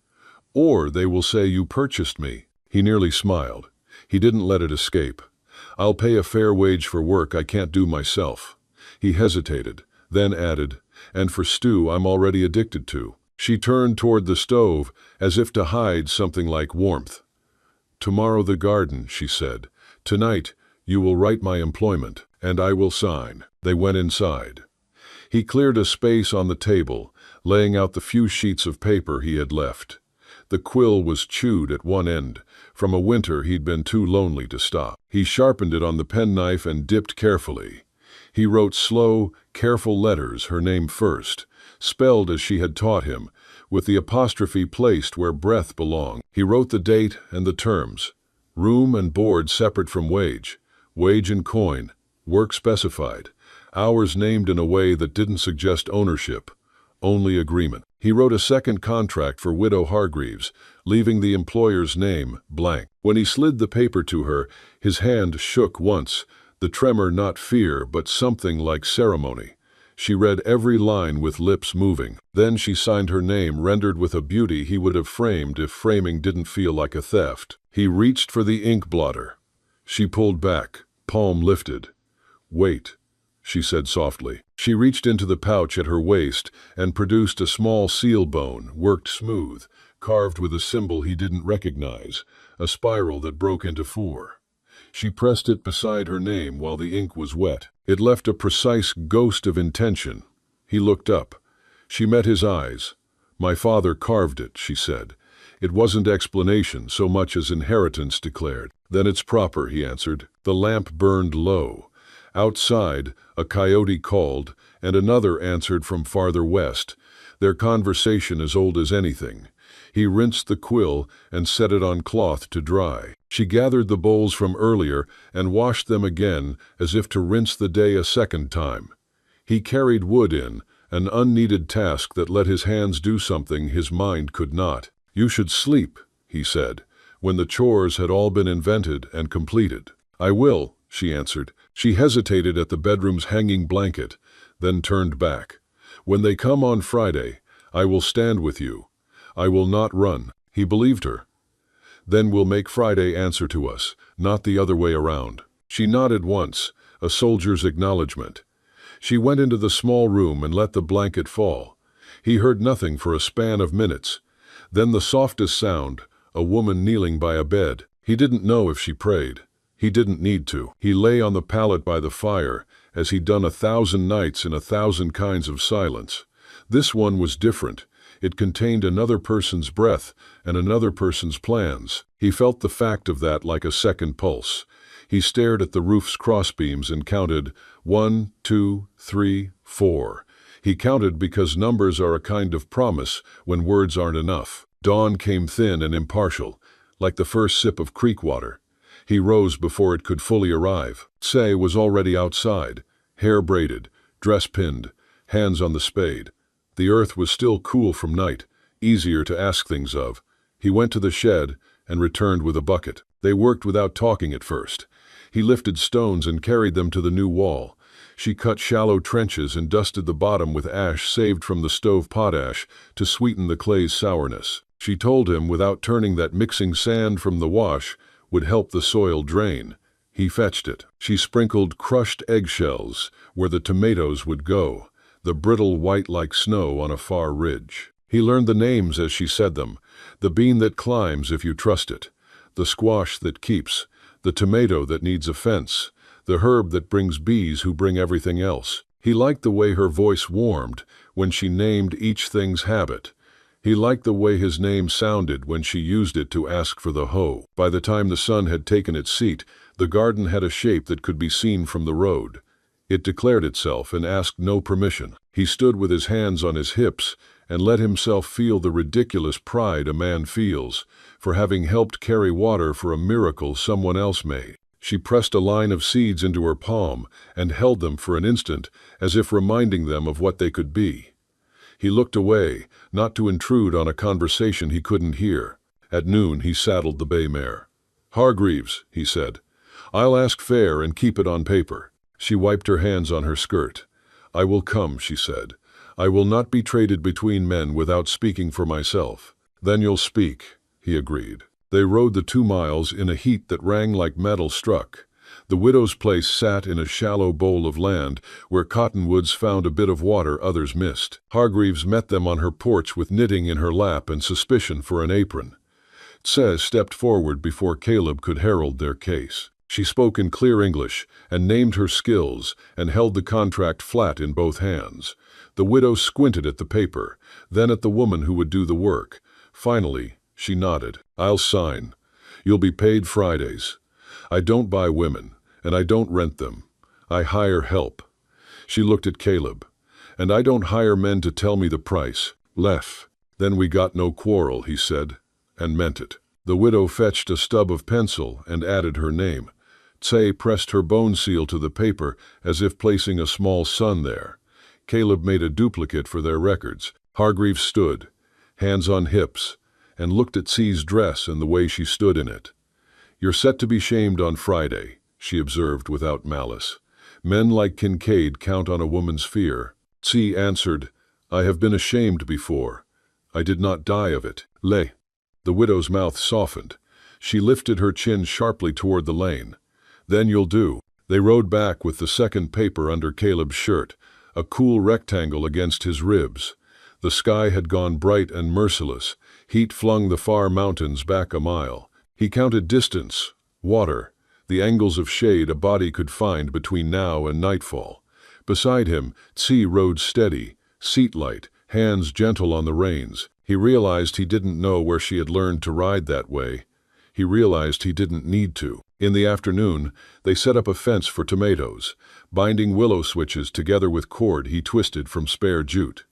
"Or they will say you purchased me." He nearly smiled. He didn't let it escape. "I'll pay a fair wage for work I can't do myself." He hesitated, then added, "And for stew I'm already addicted to." She turned toward the stove, as if to hide something like warmth. "Tomorrow the garden," she said. "Tonight you will write my employment, and I will sign." They went inside. He cleared a space on the table, laying out the few sheets of paper he had left. The quill was chewed at one end. From a winter he'd been too lonely to stop. He sharpened it on the penknife and dipped carefully. He wrote slow, careful letters, her name first, spelled as she had taught him, with the apostrophe placed where breath belonged. He wrote the date and the terms. Room and board separate from wage. Wage in coin. Work specified. Hours named in a way that didn't suggest ownership. Only agreement. He wrote a second contract for Widow Hargreaves, leaving the employer's name blank. When he slid the paper to her, his hand shook once, the tremor not fear but something like ceremony. She read every line with lips moving. Then she signed her name, rendered with a beauty he would have framed if framing didn't feel like a theft. He reached for the ink blotter. She pulled back, palm lifted. "Wait," she said softly. She reached into the pouch at her waist and produced a small seal bone, worked smooth, carved with a symbol he didn't recognize, a spiral that broke into 4. She pressed it beside her name while the ink was wet. It left a precise ghost of intention. He looked up. She met his eyes. "My father carved it," she said. It wasn't explanation so much as inheritance declared. "Then it's proper," he answered. The lamp burned low. Outside, a coyote called, and another answered from farther west, their conversation as old as anything. He rinsed the quill and set it on cloth to dry. She gathered the bowls from earlier and washed them again as if to rinse the day a second time. He carried wood in, an unneeded task that let his hands do something his mind could not. "You should sleep," he said, when the chores had all been invented and completed. "I will," she answered. She hesitated at the bedroom's hanging blanket, then turned back. "When they come on Friday, I will stand with you. I will not run." He believed her. "Then we'll make Friday answer to us, not the other way around." She nodded once, a soldier's acknowledgement. She went into the small room and let the blanket fall. He heard nothing for a span of minutes. Then the softest sound, a woman kneeling by a bed. He didn't know if she prayed. He didn't need to. He lay on the pallet by the fire, as he'd done 1,000 nights in 1,000 kinds of silence. This one was different. It contained another person's breath and another person's plans. He felt the fact of that like a second pulse. He stared at the roof's crossbeams and counted 1, 2, 3, 4. He counted because numbers are a kind of promise when words aren't enough. Dawn came thin and impartial, like the first sip of creek water. He rose before it could fully arrive. Say was already outside, hair braided, dress pinned, hands on the spade. The earth was still cool from night, easier to ask things of. He went to the shed and returned with a bucket. They worked without talking at first. He lifted stones and carried them to the new wall. She cut shallow trenches and dusted the bottom with ash saved from the stove potash to sweeten the clay's sourness. She told him without turning that mixing sand from the wash would help the soil drain. He fetched it. She sprinkled crushed eggshells where the tomatoes would go, the brittle white like snow on a far ridge. He learned the names as she said them, the bean that climbs if you trust it, the squash that keeps, the tomato that needs a fence, the herb that brings bees who bring everything else. He liked the way her voice warmed when she named each thing's habit. He liked the way his name sounded when she used it to ask for the hoe. By the time the sun had taken its seat, the garden had a shape that could be seen from the road. It declared itself and asked no permission. He stood with his hands on his hips and let himself feel the ridiculous pride a man feels for having helped carry water for a miracle someone else made. She pressed a line of seeds into her palm and held them for an instant, as if reminding them of what they could be. He looked away, not to intrude on a conversation he couldn't hear. At noon he saddled the bay mare. "Hargreaves," he said, "I'll ask fair and keep it on paper." She wiped her hands on her skirt. "I will come," she said. "I will not be traded between men without speaking for myself." "Then you'll speak," he agreed. They rode the 2 miles in a heat that rang like metal struck. The widow's place sat in a shallow bowl of land where cottonwoods found a bit of water others missed. Hargreaves met them on her porch with knitting in her lap and suspicion for an apron. Tse stepped forward before Caleb could herald their case. She spoke in clear English and named her skills and held the contract flat in both hands. The widow squinted at the paper, then at the woman who would do the work. Finally, she nodded. "I'll sign. You'll be paid Fridays. I don't buy women, and I don't rent them. I hire help." She looked at Caleb. "And I don't hire men to tell me the price. Lef." "Then we got no quarrel," he said, and meant it. The widow fetched a stub of pencil and added her name. Tse pressed her bone seal to the paper as if placing a small sun there. Caleb made a duplicate for their records. Hargreaves stood, hands on hips, and looked at Tse's dress and the way she stood in it. "You're set to be shamed on Friday," she observed without malice. "Men like Kincaid count on a woman's fear." Tse answered, "I have been ashamed before. I did not die of it." "Le." The widow's mouth softened. She lifted her chin sharply toward the lane. "Then you'll do." They rode back with the second paper under Caleb's shirt, a cool rectangle against his ribs. The sky had gone bright and merciless. Heat flung the far mountains back a mile. He counted distance, water, the angles of shade a body could find between now and nightfall. Beside him, Tse rode steady, seat light, hands gentle on the reins. He realized he didn't know where she had learned to ride that way. He realized he didn't need to. In the afternoon, they set up a fence for tomatoes, binding willow switches together with cord he twisted from spare jute.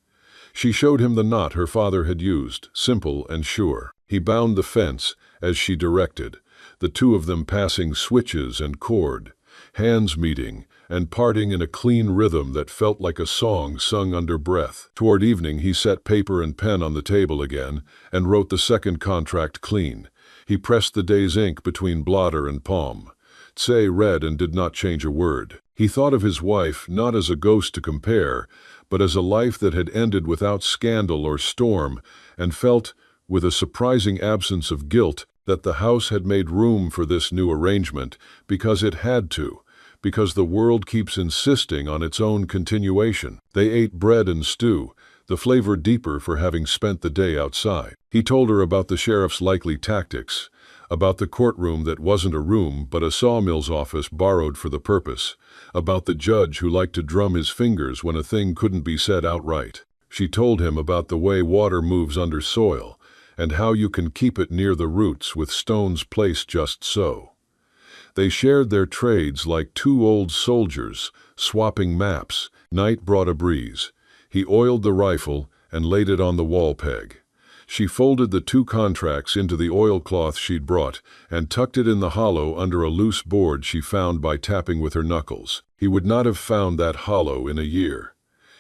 She showed him the knot her father had used, simple and sure. He bound the fence, as she directed, the two of them passing switches and cord, hands meeting and parting in a clean rhythm that felt like a song sung under breath. Toward evening he set paper and pen on the table again and wrote the second contract clean. He pressed the day's ink between blotter and palm. Tse read and did not change a word. He thought of his wife not as a ghost to compare, but as a life that had ended without scandal or storm, and felt, with a surprising absence of guilt, that the house had made room for this new arrangement because it had to, because the world keeps insisting on its own continuation. They ate bread and stew, the flavor deeper for having spent the day outside. He told her about the sheriff's likely tactics, about the courtroom that wasn't a room but a sawmill's office borrowed for the purpose, about the judge who liked to drum his fingers when a thing couldn't be said outright. She told him about the way water moves under soil, and how you can keep it near the roots with stones placed just so. They shared their trades like two old soldiers, swapping maps. Night brought a breeze. He oiled the rifle and laid it on the wall peg. She folded the two contracts into the oilcloth she'd brought and tucked it in the hollow under a loose board she found by tapping with her knuckles. He would not have found that hollow in a year.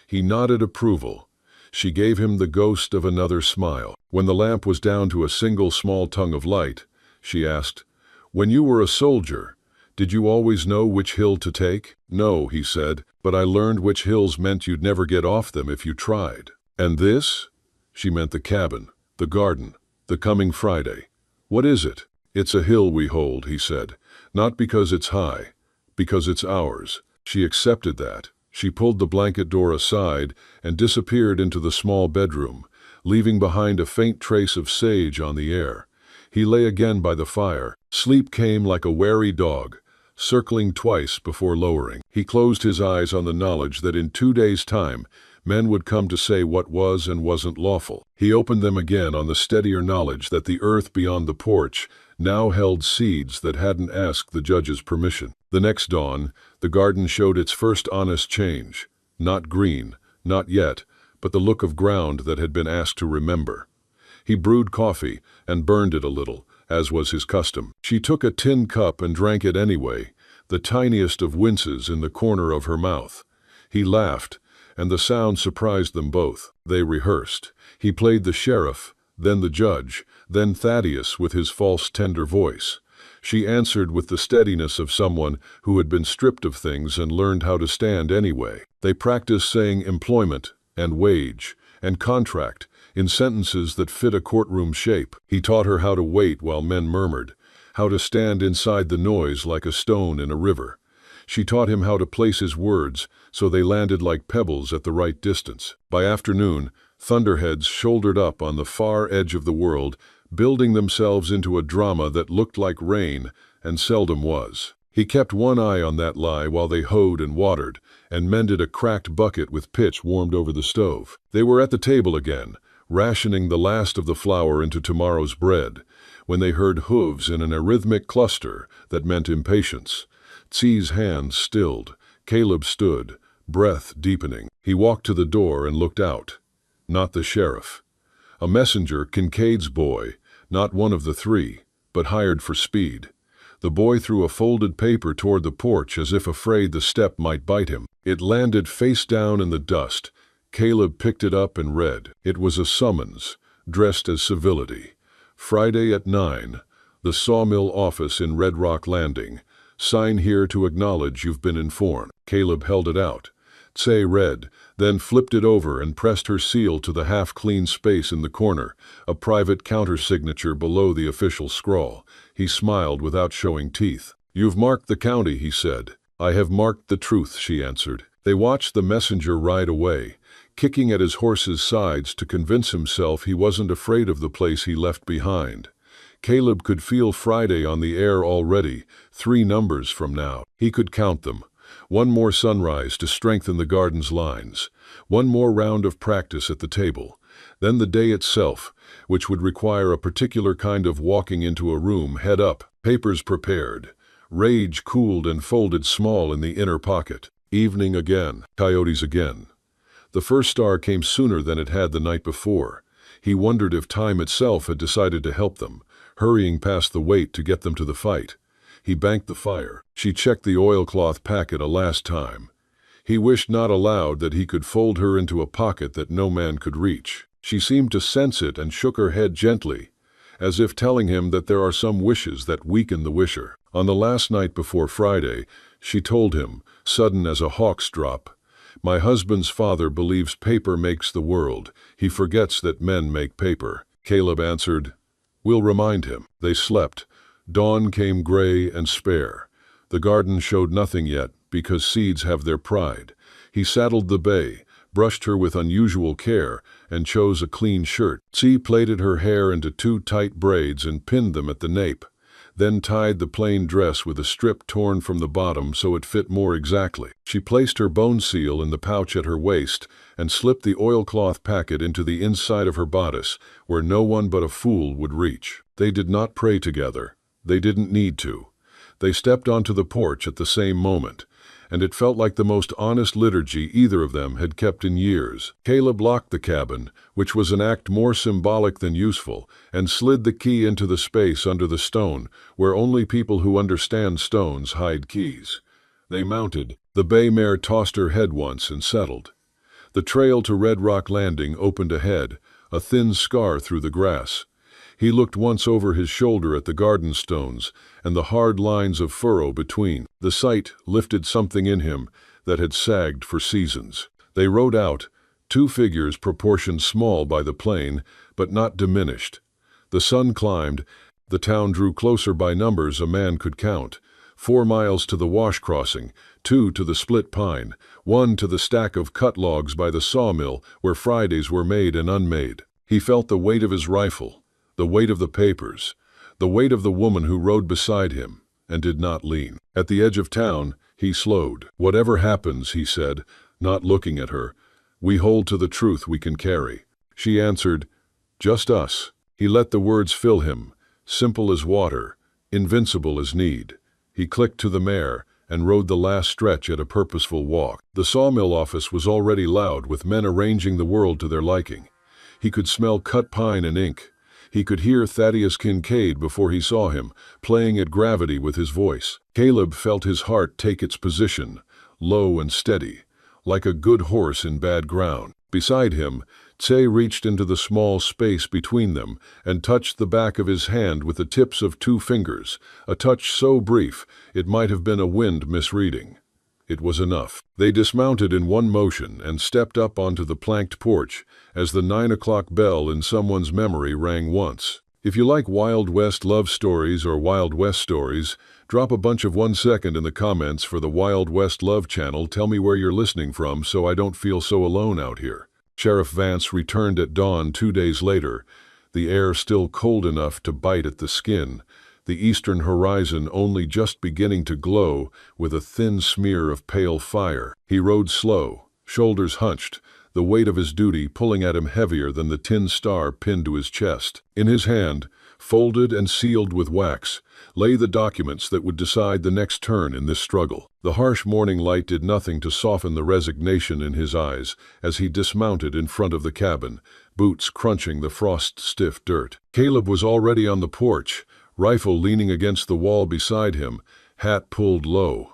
He nodded approval. She gave him the ghost of another smile. When the lamp was down to a single small tongue of light, she asked, "When you were a soldier, did you always know which hill to take?" "No," he said, "but I learned which hills meant you'd never get off them if you tried." "And this?" She meant the cabin, the garden, the coming Friday. "What is it?" "It's a hill we hold," he said, "not because it's high, because it's ours." She accepted that. She pulled the blanket door aside and disappeared into the small bedroom, leaving behind a faint trace of sage on the air. He lay again by the fire. Sleep came like a wary dog, circling twice before lowering. He closed his eyes on the knowledge that in 2 days' time, men would come to say what was and wasn't lawful. He opened them again on the steadier knowledge that the earth beyond the porch now held seeds that hadn't asked the judge's permission. The next dawn, the garden showed its first honest change. Not green, not yet, but the look of ground that had been asked to remember. He brewed coffee and burned it a little, as was his custom. She took a tin cup and drank it anyway, the tiniest of winces in the corner of her mouth. He laughed, and the sound surprised them both. They rehearsed. He played the sheriff, then the judge, then Thaddeus with his false tender voice. She answered with the steadiness of someone who had been stripped of things and learned how to stand anyway. They practiced saying employment and wage and contract in sentences that fit a courtroom shape. He taught her how to wait while men murmured, how to stand inside the noise like a stone in a river. She taught him how to place his words so they landed like pebbles at the right distance. By afternoon, thunderheads shouldered up on the far edge of the world, building themselves into a drama that looked like rain and seldom was. He kept one eye on that lie while they hoed and watered and mended a cracked bucket with pitch warmed over the stove. They were at the table again, rationing the last of the flour into tomorrow's bread, when they heard hooves in an arrhythmic cluster that meant impatience. Tsi's hands stilled. Caleb stood, breath deepening. He walked to the door and looked out. Not the sheriff. A messenger, Kincaid's boy, not one of the three, but hired for speed. The boy threw a folded paper toward the porch as if afraid the step might bite him. It landed face down in the dust. Caleb picked it up and read. It was a summons, dressed as civility. Friday at 9, the sawmill office in Red Rock Landing. Sign here to acknowledge you've been informed. Caleb held it out. Tse read, then flipped it over and pressed her seal to the half-clean space in the corner, a private counter-signature below the official scrawl. He smiled without showing teeth. You've marked the county, he said. I have marked the truth, she answered. They watched the messenger ride away, kicking at his horse's sides to convince himself he wasn't afraid of the place he left behind. Caleb could feel Friday on the air already, 3 numbers from now. He could count them. One more sunrise to strengthen the garden's lines. One more round of practice at the table. Then the day itself, which would require a particular kind of walking into a room head up, papers prepared. Rage cooled and folded small in the inner pocket. Evening again. Coyotes again. The first star came sooner than it had the night before. He wondered if time itself had decided to help them, hurrying past the wait to get them to the fight. He banked the fire. She checked the oilcloth packet a last time. He wished not aloud that he could fold her into a pocket that no man could reach. She seemed to sense it and shook her head gently, as if telling him that there are some wishes that weaken the wisher. On the last night before Friday, she told him, sudden as a hawk's drop, "My husband's father believes paper makes the world. He forgets that men make paper." Caleb answered, "We'll remind him." They slept. Dawn came gray and spare. The garden showed nothing yet, because seeds have their pride. He saddled the bay, brushed her with unusual care, and chose a clean shirt. Tsi plaited her hair into 2 tight braids and pinned them at the nape, then tied the plain dress with a strip torn from the bottom so it fit more exactly. She placed her bone seal in the pouch at her waist and slipped the oilcloth packet into the inside of her bodice, where no one but a fool would reach. They did not pray together. They didn't need to. They stepped onto the porch at the same moment, and it felt like the most honest liturgy either of them had kept in years. Caleb locked the cabin, which was an act more symbolic than useful, and slid the key into the space under the stone, where only people who understand stones hide keys. They mounted. The bay mare tossed her head once and settled. The trail to Red Rock Landing opened ahead, a thin scar through the grass. He looked once over his shoulder at the garden stones and the hard lines of furrow between. The sight lifted something in him that had sagged for seasons. They rode out, 2 figures proportioned small by the plain, but not diminished. The sun climbed. The town drew closer by numbers a man could count. 4 miles to the wash crossing, 2 to the split pine, 1 to the stack of cut logs by the sawmill where Fridays were made and unmade. He felt the weight of his rifle, the weight of the papers, the weight of the woman who rode beside him, and did not lean. At the edge of town, he slowed. "Whatever happens," he said, not looking at her, "we hold to the truth we can carry." She answered, "Just us." He let the words fill him, simple as water, invincible as need. He clicked to the mare, and rode the last stretch at a purposeful walk. The sawmill office was already loud, with men arranging the world to their liking. He could smell cut pine and ink. He could hear Thaddeus Kincaid before he saw him, playing at gravity with his voice. Caleb felt his heart take its position, low and steady, like a good horse in bad ground. Beside him, Tse reached into the small space between them and touched the back of his hand with the tips of 2 fingers, a touch so brief it might have been a wind misreading. It was enough. They dismounted in one motion and stepped up onto the planked porch as the 9 o'clock bell in someone's memory rang once. If you like Wild West love stories or Wild West stories, drop a bunch of 1 second in the comments for the Wild West Love channel. Tell me where you're listening from so I don't feel so alone out here. Sheriff Vance returned at dawn 2 days later, the air still cold enough to bite at the skin, the eastern horizon only just beginning to glow with a thin smear of pale fire. He rode slow, shoulders hunched, the weight of his duty pulling at him heavier than the tin star pinned to his chest. In his hand, folded and sealed with wax, lay the documents that would decide the next turn in this struggle. The harsh morning light did nothing to soften the resignation in his eyes as he dismounted in front of the cabin, boots crunching the frost-stiff dirt. Caleb was already on the porch, rifle leaning against the wall beside him, hat pulled low.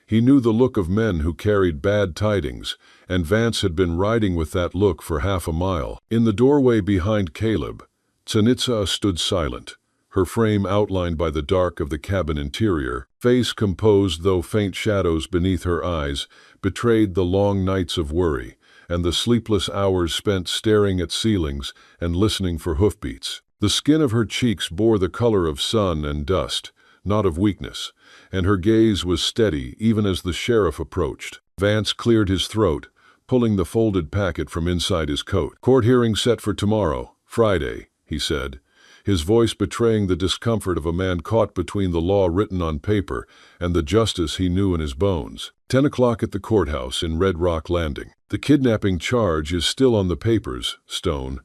He knew the look of men who carried bad tidings, and Vance had been riding with that look for half a mile. In the doorway behind Caleb, Tsanitsa stood silent, her frame outlined by the dark of the cabin interior, face composed though faint shadows beneath her eyes betrayed the long nights of worry and the sleepless hours spent staring at ceilings and listening for hoofbeats. The skin of her cheeks bore the color of sun and dust, not of weakness, and her gaze was steady even as the sheriff approached. Vance cleared his throat, pulling the folded packet from inside his coat. "Court hearing set for tomorrow, Friday," he said, his voice betraying the discomfort of a man caught between the law written on paper and the justice he knew in his bones. 10 o'clock at the courthouse in Red Rock Landing. "The kidnapping charge is still on the papers, Stone."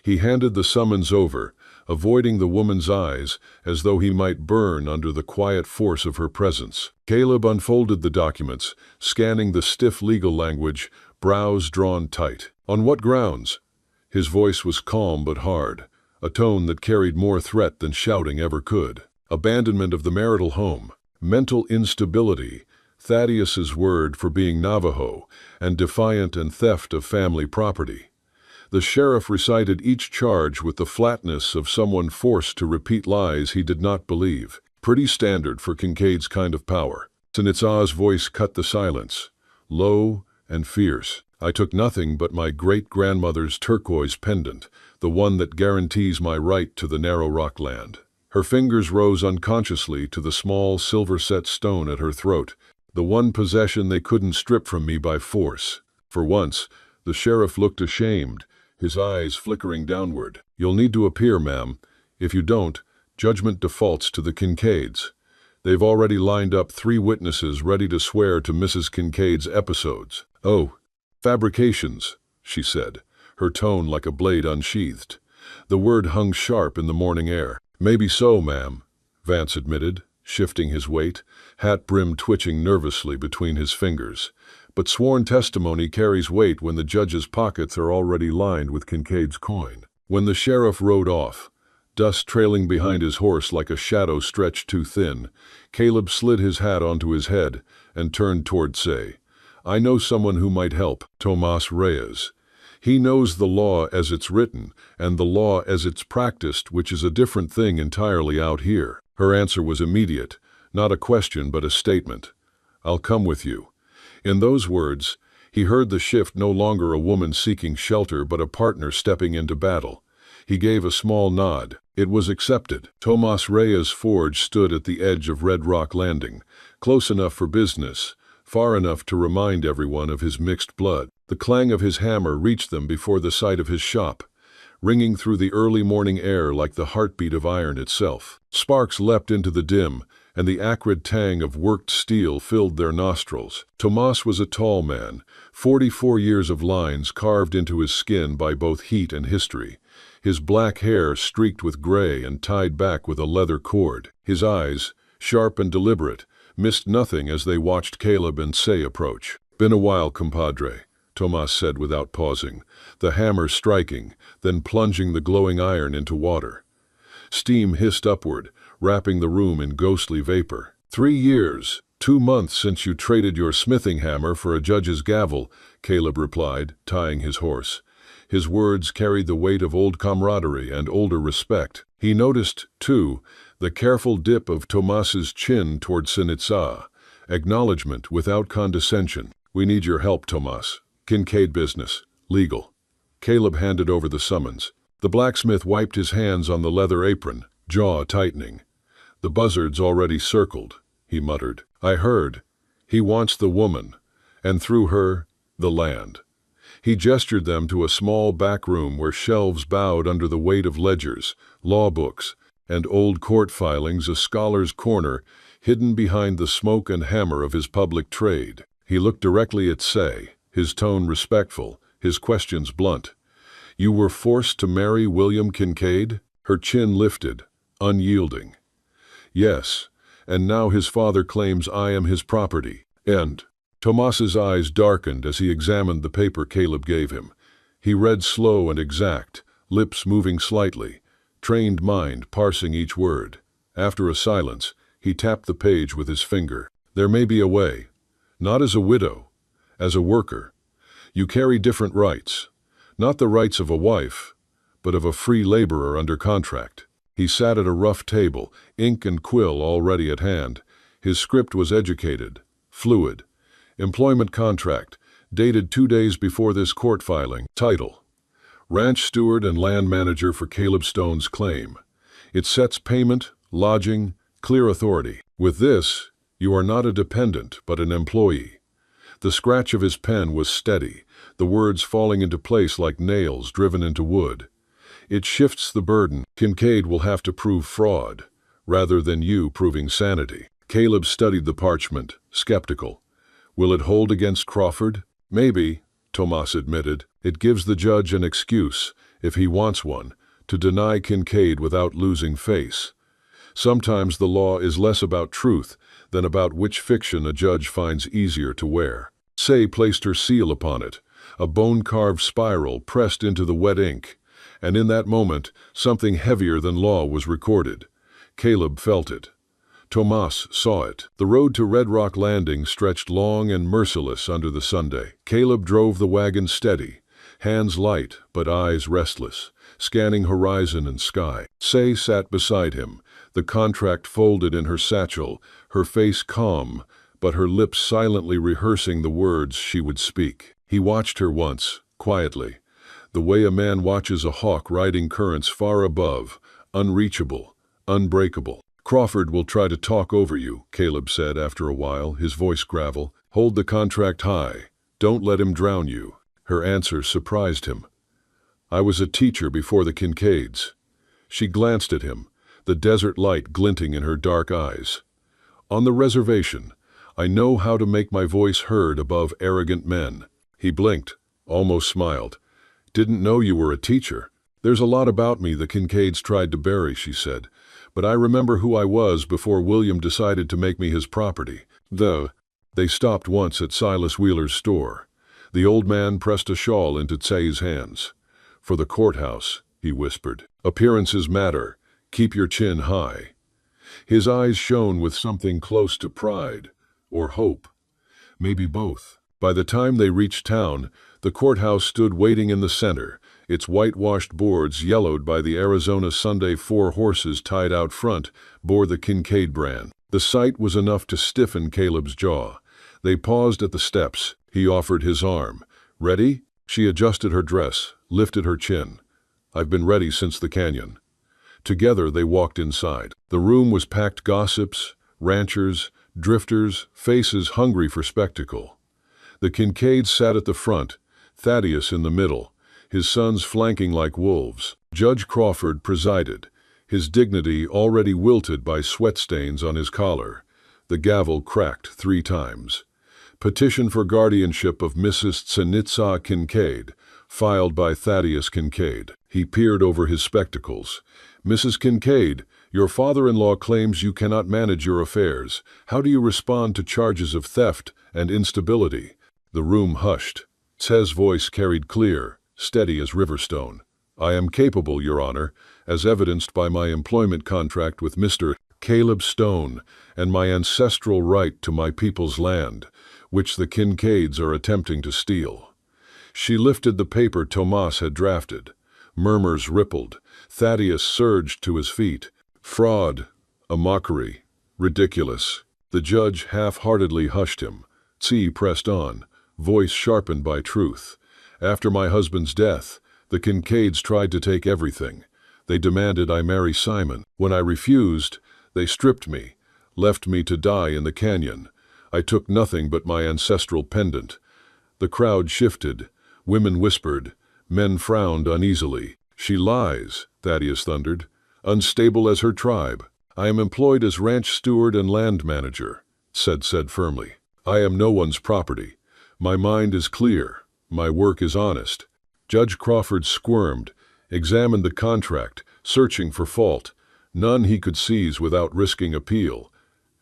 He handed the summons over, avoiding the woman's eyes as though he might burn under the quiet force of her presence. Caleb unfolded the documents, scanning the stiff legal language, brows drawn tight. "On what grounds?" His voice was calm but hard, a tone that carried more threat than shouting ever could. "Abandonment of the marital home, mental instability, Thaddeus's word for being Navajo, and defiant and theft of family property." The sheriff recited each charge with the flatness of someone forced to repeat lies he did not believe. Pretty standard for Kincaid's kind of power. Tsanitsa's voice cut the silence, low and fierce. "I took nothing but my great-grandmother's turquoise pendant, the one that guarantees my right to the Narrow Rock land." Her fingers rose unconsciously to the small silver-set stone at her throat, the one possession they couldn't strip from me by force. For once, the sheriff looked ashamed, his eyes flickering downward. "You'll need to appear, ma'am. If you don't, judgment defaults to the Kincaids. They've already lined up 3 witnesses ready to swear to Mrs. Kincaid's episodes." "Oh, fabrications," she said, her tone like a blade unsheathed. The word hung sharp in the morning air. "Maybe so, ma'am," Vance admitted, shifting his weight, hat brim twitching nervously between his fingers. "But sworn testimony carries weight when the judge's pockets are already lined with Kincaid's coin." When the sheriff rode off, dust trailing behind his horse like a shadow stretched too thin, Caleb slid his hat onto his head and turned toward Say. "I know someone who might help, Tomas Reyes. He knows the law as it's written and the law as it's practiced, which is a different thing entirely out here." Her answer was immediate, not a question but a statement. "I'll come with you." In those words, he heard the shift, no longer a woman seeking shelter but a partner stepping into battle. He gave a small nod. It was accepted. Tomas Reyes' forge stood at the edge of Red Rock Landing, close enough for business, far enough to remind everyone of his mixed blood. The clang of his hammer reached them before the sight of his shop, ringing through the early morning air like the heartbeat of iron itself. Sparks leapt into the dim, and the acrid tang of worked steel filled their nostrils. Tomas was a tall man, 44 years of lines carved into his skin by both heat and history, his black hair streaked with gray and tied back with a leather cord. His eyes, sharp and deliberate, missed nothing as they watched Caleb and Say approach. "Been a while, compadre," Tomas said without pausing, the hammer striking, then plunging the glowing iron into water. Steam hissed upward, wrapping the room in ghostly vapor. 3 years, 2 months since you traded your smithing hammer for a judge's gavel," Caleb replied, tying his horse. His words carried the weight of old camaraderie and older respect. He noticed, too, the careful dip of Tomas's chin toward Sinitsa, acknowledgement without condescension. "We need your help, Tomas. Kincaid business. Legal." Caleb handed over the summons. The blacksmith wiped his hands on the leather apron, jaw tightening. "The buzzards already circled," he muttered. "I heard. He wants the woman, and through her, the land." He gestured them to a small back room where shelves bowed under the weight of ledgers, law books, and old court filings, a scholar's corner hidden behind the smoke and hammer of his public trade. He looked directly at Say, his tone respectful, his questions blunt. "You were forced to marry William Kincaid?" Her chin lifted, unyielding. "Yes, and now his father claims I am his property. And..." Tomas's eyes darkened as he examined the paper Caleb gave him. He read slow and exact, lips moving slightly, trained mind parsing each word. After a silence, he tapped the page with his finger. "There may be a way. Not as a widow, as a worker. You carry different rights. Not the rights of a wife, but of a free laborer under contract." He sat at a rough table, ink and quill already at hand. His script was educated, fluid. Employment contract, dated 2 days before this court filing. Title: Ranch Steward and Land Manager for Caleb Stone's claim. It sets payment, lodging, clear authority. With this, you are not a dependent, but an employee. The scratch of his pen was steady, the words falling into place like nails driven into wood. "It shifts the burden. Kincaid will have to prove fraud, rather than you proving sanity." Caleb studied the parchment, skeptical. "Will it hold against Crawford?" "Maybe," Tomas admitted. "It gives the judge an excuse, if he wants one, to deny Kincaid without losing face. Sometimes the law is less about truth than about which fiction a judge finds easier to wear." Say placed her seal upon it, a bone-carved spiral pressed into the wet ink, and in that moment something heavier than law was recorded. Caleb felt it. Tomas saw it. The road to Red Rock Landing stretched long and merciless under the Sunday. Caleb drove the wagon steady, hands light but eyes restless, scanning horizon and sky. Say sat beside him, the contract folded in her satchel, her face calm, but her lips silently rehearsing the words she would speak. He watched her once, quietly, the way a man watches a hawk riding currents far above, unreachable, unbreakable. "Crawford will try to talk over you," Caleb said after a while, his voice gravel. "Hold the contract high. Don't let him drown you." Her answer surprised him. "I was a teacher before the Kincaids." She glanced at him, the desert light glinting in her dark eyes. "On the reservation, I know how to make my voice heard above arrogant men." He blinked, almost smiled. "Didn't know you were a teacher." "There's a lot about me the Kincaids tried to bury," she said. "But I remember who I was before William decided to make me his property. Though they stopped once at Silas Wheeler's store." The old man pressed a shawl into Tsay's hands. "For the courthouse," he whispered. "Appearances matter. Keep your chin high." His eyes shone with something close to pride, or hope. Maybe both. By the time they reached town, the courthouse stood waiting in the center, its whitewashed boards yellowed by the Arizona Sunday. 4 horses tied out front bore the Kincaid brand. The sight was enough to stiffen Caleb's jaw. They paused at the steps. He offered his arm. "Ready?" She adjusted her dress, lifted her chin. "I've been ready since the canyon." Together they walked inside. The room was packed gossips, ranchers, drifters, faces hungry for spectacle. The Kincaids sat at the front, Thaddeus in the middle, his sons flanking like wolves. Judge Crawford presided, his dignity already wilted by sweat stains on his collar. The gavel cracked 3 times. "Petition for guardianship of Mrs. Tsanitsa Kincaid, filed by Thaddeus Kincaid." He peered over his spectacles. "Mrs. Kincaid, Your father-in-law claims you cannot manage your affairs. How do you respond to charges of theft and instability?" The room hushed. Tse's voice carried clear, steady as riverstone. "I am capable, Your Honor, as evidenced by my employment contract with Mr. Caleb Stone and my ancestral right to my people's land, which the Kincaids are attempting to steal." She lifted the paper Tomas had drafted. Murmurs rippled. Thaddeus surged to his feet. Fraud, a mockery, ridiculous. The judge half-heartedly hushed him. Tse pressed on, voice sharpened by truth. "After my husband's death, the Kincaids tried to take everything. They demanded I marry Simon. When I refused, they stripped me, left me to die in the canyon. I took nothing but my ancestral pendant." The crowd shifted. Women whispered. Men frowned uneasily. "She lies," Thaddeus thundered. "Unstable as her tribe." "I am employed as ranch steward and land manager," said firmly. "I am no one's property. My mind is clear. My work is honest." Judge Crawford squirmed, examined the contract, searching for fault. None he could seize without risking appeal.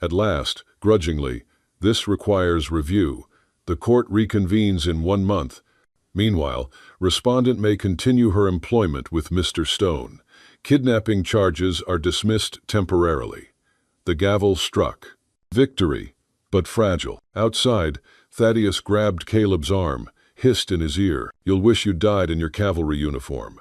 At last, grudgingly, "This requires review. The court reconvenes in 1 month. Meanwhile, respondent may continue her employment with Mr. Stone. Kidnapping charges are dismissed temporarily." The gavel struck. Victory, but fragile. Outside, Thaddeus grabbed Caleb's arm, hissed in his ear, "You'll wish you died in your cavalry uniform.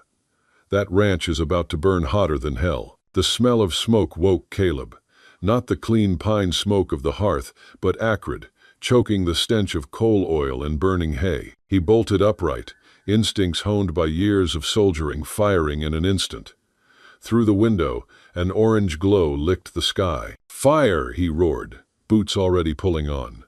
That ranch is about to burn hotter than hell." The smell of smoke woke Caleb. Not the clean pine smoke of the hearth, but acrid, choking the stench of coal oil and burning hay. He bolted upright, instincts honed by years of soldiering firing in an instant. Through the window, an orange glow licked the sky. "Fire!" he roared, boots already pulling on.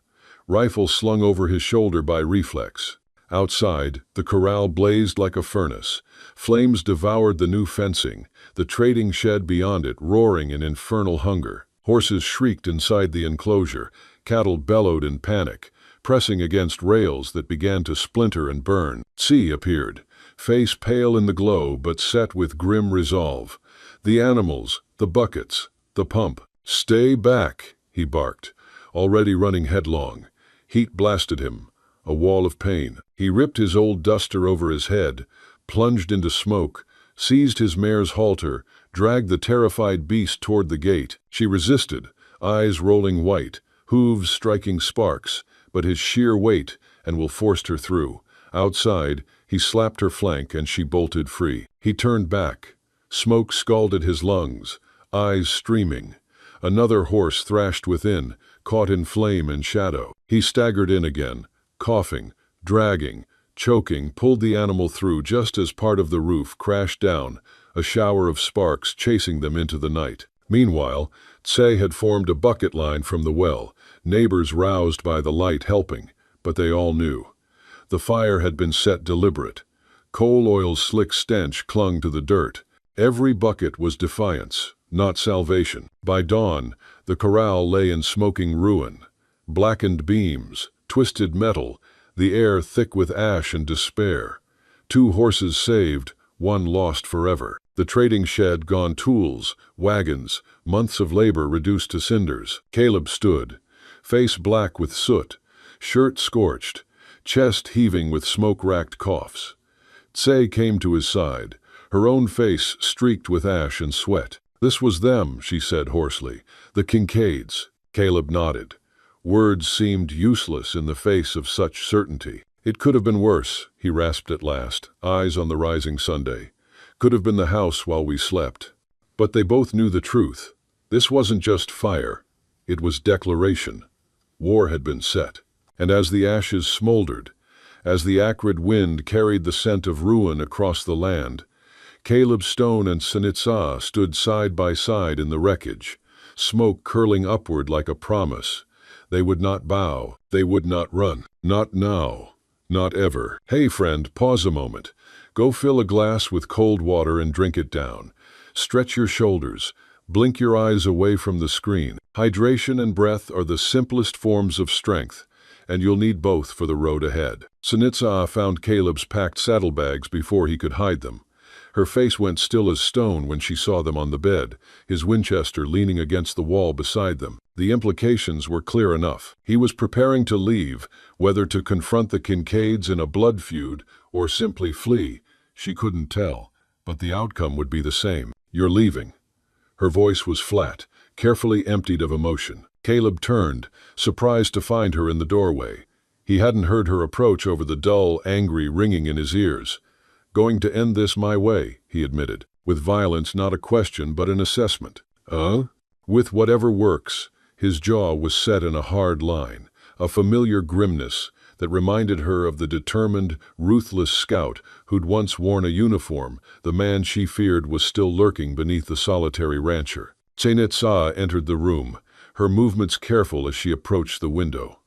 Rifle slung over his shoulder by reflex. Outside, the corral blazed like a furnace. Flames devoured the new fencing, the trading shed beyond it roaring in infernal hunger. Horses shrieked inside the enclosure, cattle bellowed in panic, pressing against rails that began to splinter and burn. Tse appeared, face pale in the glow but set with grim resolve. "The animals, the buckets, the pump." "Stay back," he barked, already running headlong. Heat blasted him, a wall of pain. He ripped his old duster over his head, plunged into smoke, seized his mare's halter, dragged the terrified beast toward the gate. She resisted, eyes rolling white, hooves striking sparks, but his sheer weight forced her through. Outside, he slapped her flank and she bolted free. He turned back. Smoke scalded his lungs, eyes streaming. Another horse thrashed within, caught in flame and shadow. He staggered in again, coughing, dragging, choking, pulled the animal through just as part of the roof crashed down, a shower of sparks chasing them into the night. Meanwhile, Tse had formed a bucket line from the well, neighbors roused by the light helping, but they all knew. The fire had been set deliberate. Coal oil's slick stench clung to the dirt. Every bucket was defiance, not salvation. By dawn, the corral lay in smoking ruin. Blackened beams, twisted metal, the air thick with ash and despair. 2 horses saved, 1 lost forever. The trading shed gone, tools, wagons, months of labor reduced to cinders. Caleb stood, face black with soot, shirt scorched, chest heaving with smoke-racked coughs. Tse came to his side, her own face streaked with ash and sweat. "This was them," she said hoarsely. "The Kincaids." Caleb nodded. Words seemed useless in the face of such certainty. "It could have been worse," he rasped at last, eyes on the rising Sunday. "Could have been the house while we slept." But they both knew the truth. This wasn't just fire. It was declaration. War had been set. And as the ashes smoldered, as the acrid wind carried the scent of ruin across the land, Caleb Stone and Sinitsa stood side by side in the wreckage, smoke curling upward like a promise. They would not bow. They would not run. Not now. Not ever. "Hey, friend, pause a moment. Go fill a glass with cold water and drink it down. Stretch your shoulders. Blink your eyes away from the screen. Hydration and breath are the simplest forms of strength, and you'll need both for the road ahead." Sinitsa found Caleb's packed saddlebags before he could hide them. Her face went still as stone when she saw them on the bed, his Winchester leaning against the wall beside them. The implications were clear enough. He was preparing to leave, whether to confront the Kincaids in a blood feud or simply flee. She couldn't tell, but the outcome would be the same. "You're leaving." Her voice was flat, carefully emptied of emotion. Caleb turned, surprised to find her in the doorway. He hadn't heard her approach over the dull, angry ringing in his ears. "Going to end this my way," he admitted, with violence not a question but an assessment. With whatever works. His jaw was set in a hard line, a familiar grimness that reminded her of the determined, ruthless scout who'd once worn a uniform. The man she feared was still lurking beneath the solitary rancher. Tsenitsa entered the room, her movements careful as she approached the window.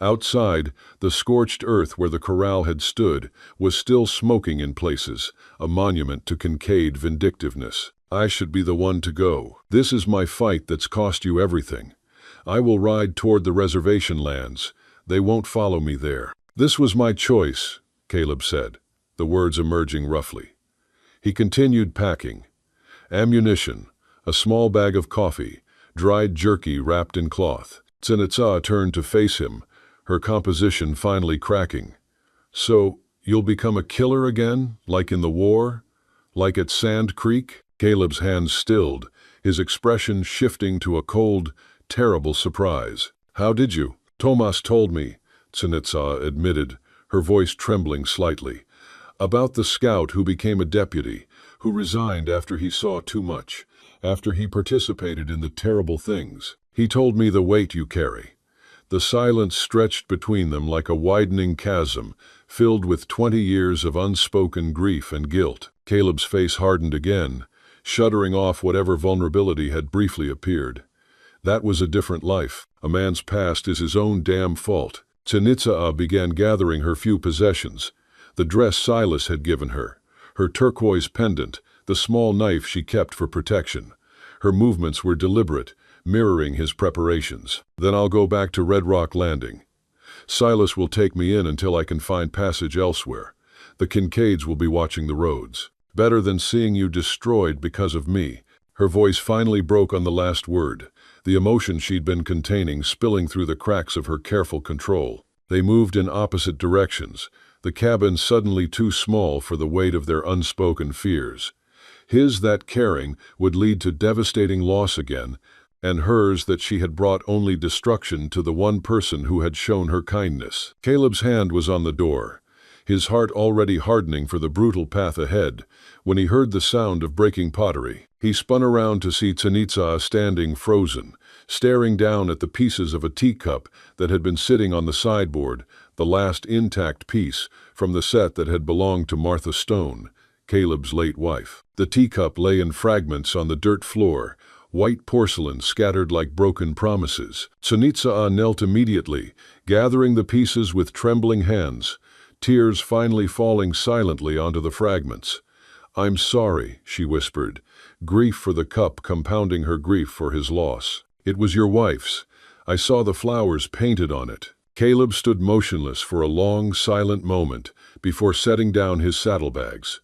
Outside, the scorched earth where the corral had stood was still smoking in places, a monument to Kincaid vindictiveness. "I should be the one to go. This is my fight that's cost you everything. I will ride toward the reservation lands. They won't follow me there." "This was my choice," Caleb said, the words emerging roughly. He continued packing. Ammunition, a small bag of coffee, dried jerky wrapped in cloth. Tsenitsa turned to face him, her composition finally cracking. "So, you'll become a killer again, like in the war? Like at Sand Creek?" Caleb's hands stilled, his expression shifting to a cold, terrible surprise. "How did you?" "Tomas told me," Tsenitsa admitted, her voice trembling slightly, "about the scout who became a deputy, who resigned after he saw too much, after he participated in the terrible things. He told me the weight you carry." The silence stretched between them like a widening chasm, filled with 20 years of unspoken grief and guilt. Caleb's face hardened again, shuddering off whatever vulnerability had briefly appeared. That was a different life. A man's past is his own damn fault. Tsenitsa began gathering her few possessions. The dress Silas had given her, her turquoise pendant, the small knife she kept for protection. Her movements were deliberate, mirroring his preparations. "Then I'll go back to Red Rock Landing. Silas will take me in until I can find passage elsewhere. The Kincaids will be watching the roads. Better than seeing you destroyed because of me." Her voice finally broke on the last word, the emotion she'd been containing spilling through the cracks of her careful control. They moved in opposite directions, the cabin suddenly too small for the weight of their unspoken fears. His that caring would lead to devastating loss again, and hers that she had brought only destruction to the one person who had shown her kindness. Caleb's hand was on the door, his heart already hardening for the brutal path ahead, when he heard the sound of breaking pottery. He spun around to see Tsenitsa standing frozen, staring down at the pieces of a teacup that had been sitting on the sideboard, the last intact piece from the set that had belonged to Martha Stone, Caleb's late wife. The teacup lay in fragments on the dirt floor, white porcelain scattered like broken promises. Tsenitsa knelt immediately, gathering the pieces with trembling hands, tears finally falling silently onto the fragments. "I'm sorry," she whispered, grief for the cup compounding her grief for his loss. "It was your wife's. I saw the flowers painted on it." Caleb stood motionless for a long, silent moment before setting down his saddlebags.